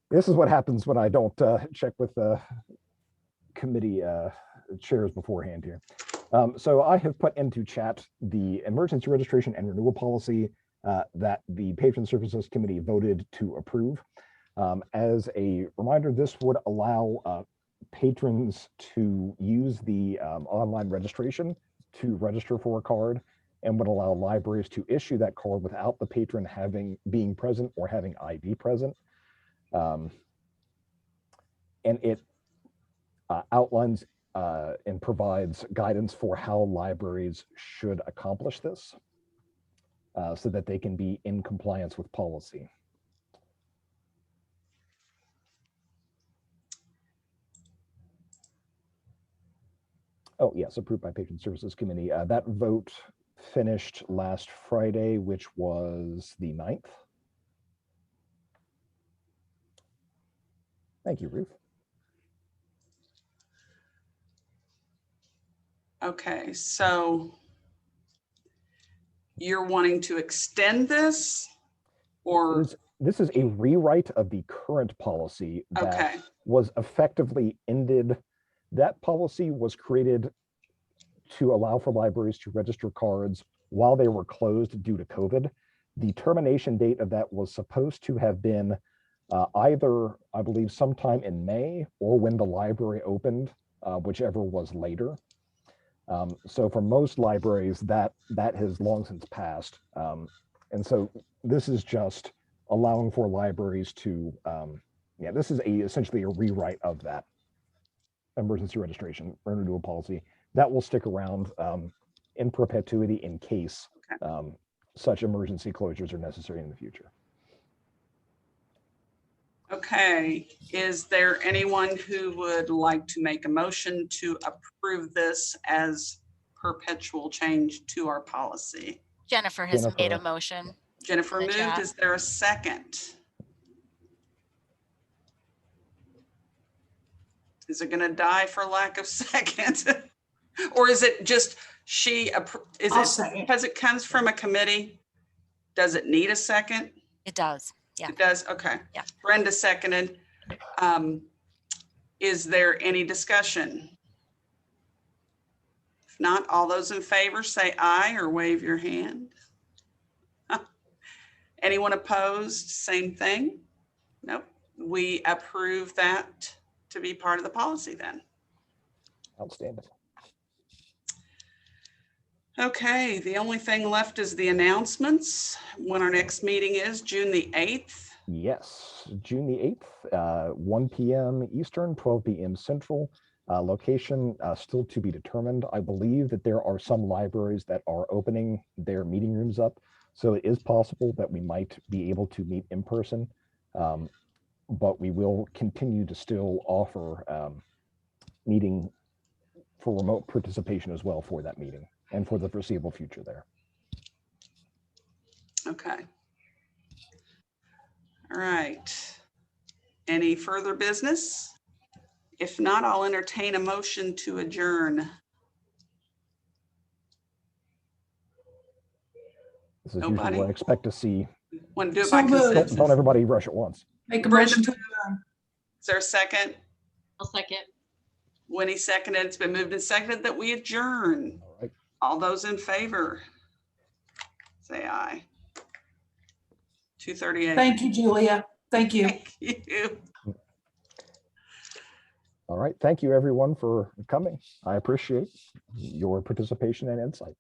This is what happens when I don't check with committee chairs beforehand here. So I have put into chat the emergency registration and renewal policy that the Patron Services Committee voted to approve. As a reminder, this would allow patrons to use the online registration to register for a card, and would allow libraries to issue that card without the patron being present or having ID present. And it outlines and provides guidance for how libraries should accomplish this so that they can be in compliance with policy. Oh, yes, approved by Patron Services Committee. That vote finished last Friday, which was the 9th. Thank you, Ruth. Okay, so you're wanting to extend this or, This is a rewrite of the current policy that okay, was effectively ended. That policy was created to allow for libraries to register cards while they were closed due to COVID. The termination date of that was supposed to have been either, I believe, sometime in May or when the library opened, whichever was later. So for most libraries, that has long since passed. And so this is just allowing for libraries to, yeah, this is essentially a rewrite of that emergency registration renewal policy that will stick around in perpetuity in case such emergency closures are necessary in the future. okay. Is there anyone who would like to make a motion to approve this as perpetual change to our policy? Jennifer has made a Jennifer. motion. Jennifer In the moved. chat. Is there a second? Is it going to die for lack of second? Or is it just is I'll it second. because it comes from a committee? Does it need a second? It does. Yeah. It does, okay. Yeah. Brenda seconded. Is there any discussion? If not, all those in favor say aye or wave your hand. Anyone opposed? Same thing? Nope. We approve that to be part of the policy then. Outstanding. Okay, the only thing left is the announcements. When our next meeting is, June the 8th. Yes, June the 8th, 1 p.m. Eastern, 12 p.m. Central. Location still to be determined. I believe that there are some libraries that are opening their meeting rooms up. So it is possible that we might be able to meet in person, but we will continue to still offer meeting for remote participation as well for that meeting and for the foreseeable future there. Okay. All right. Any further business? If not, I'll entertain a motion to adjourn. This is Nobody? usually what I expect to see. Want to do it So by moved. consensus? Don't everybody rush at once. Make a Brenda- motion to adjourn. Is there a second? I'll second. Winnie seconded. It's been moved and seconded that we adjourn. All right. All those in favor? Say aye. 2:38. Thank you, Julia. Thank you. Thank you. All right. Thank you, everyone, for coming. I appreciate your participation and insight.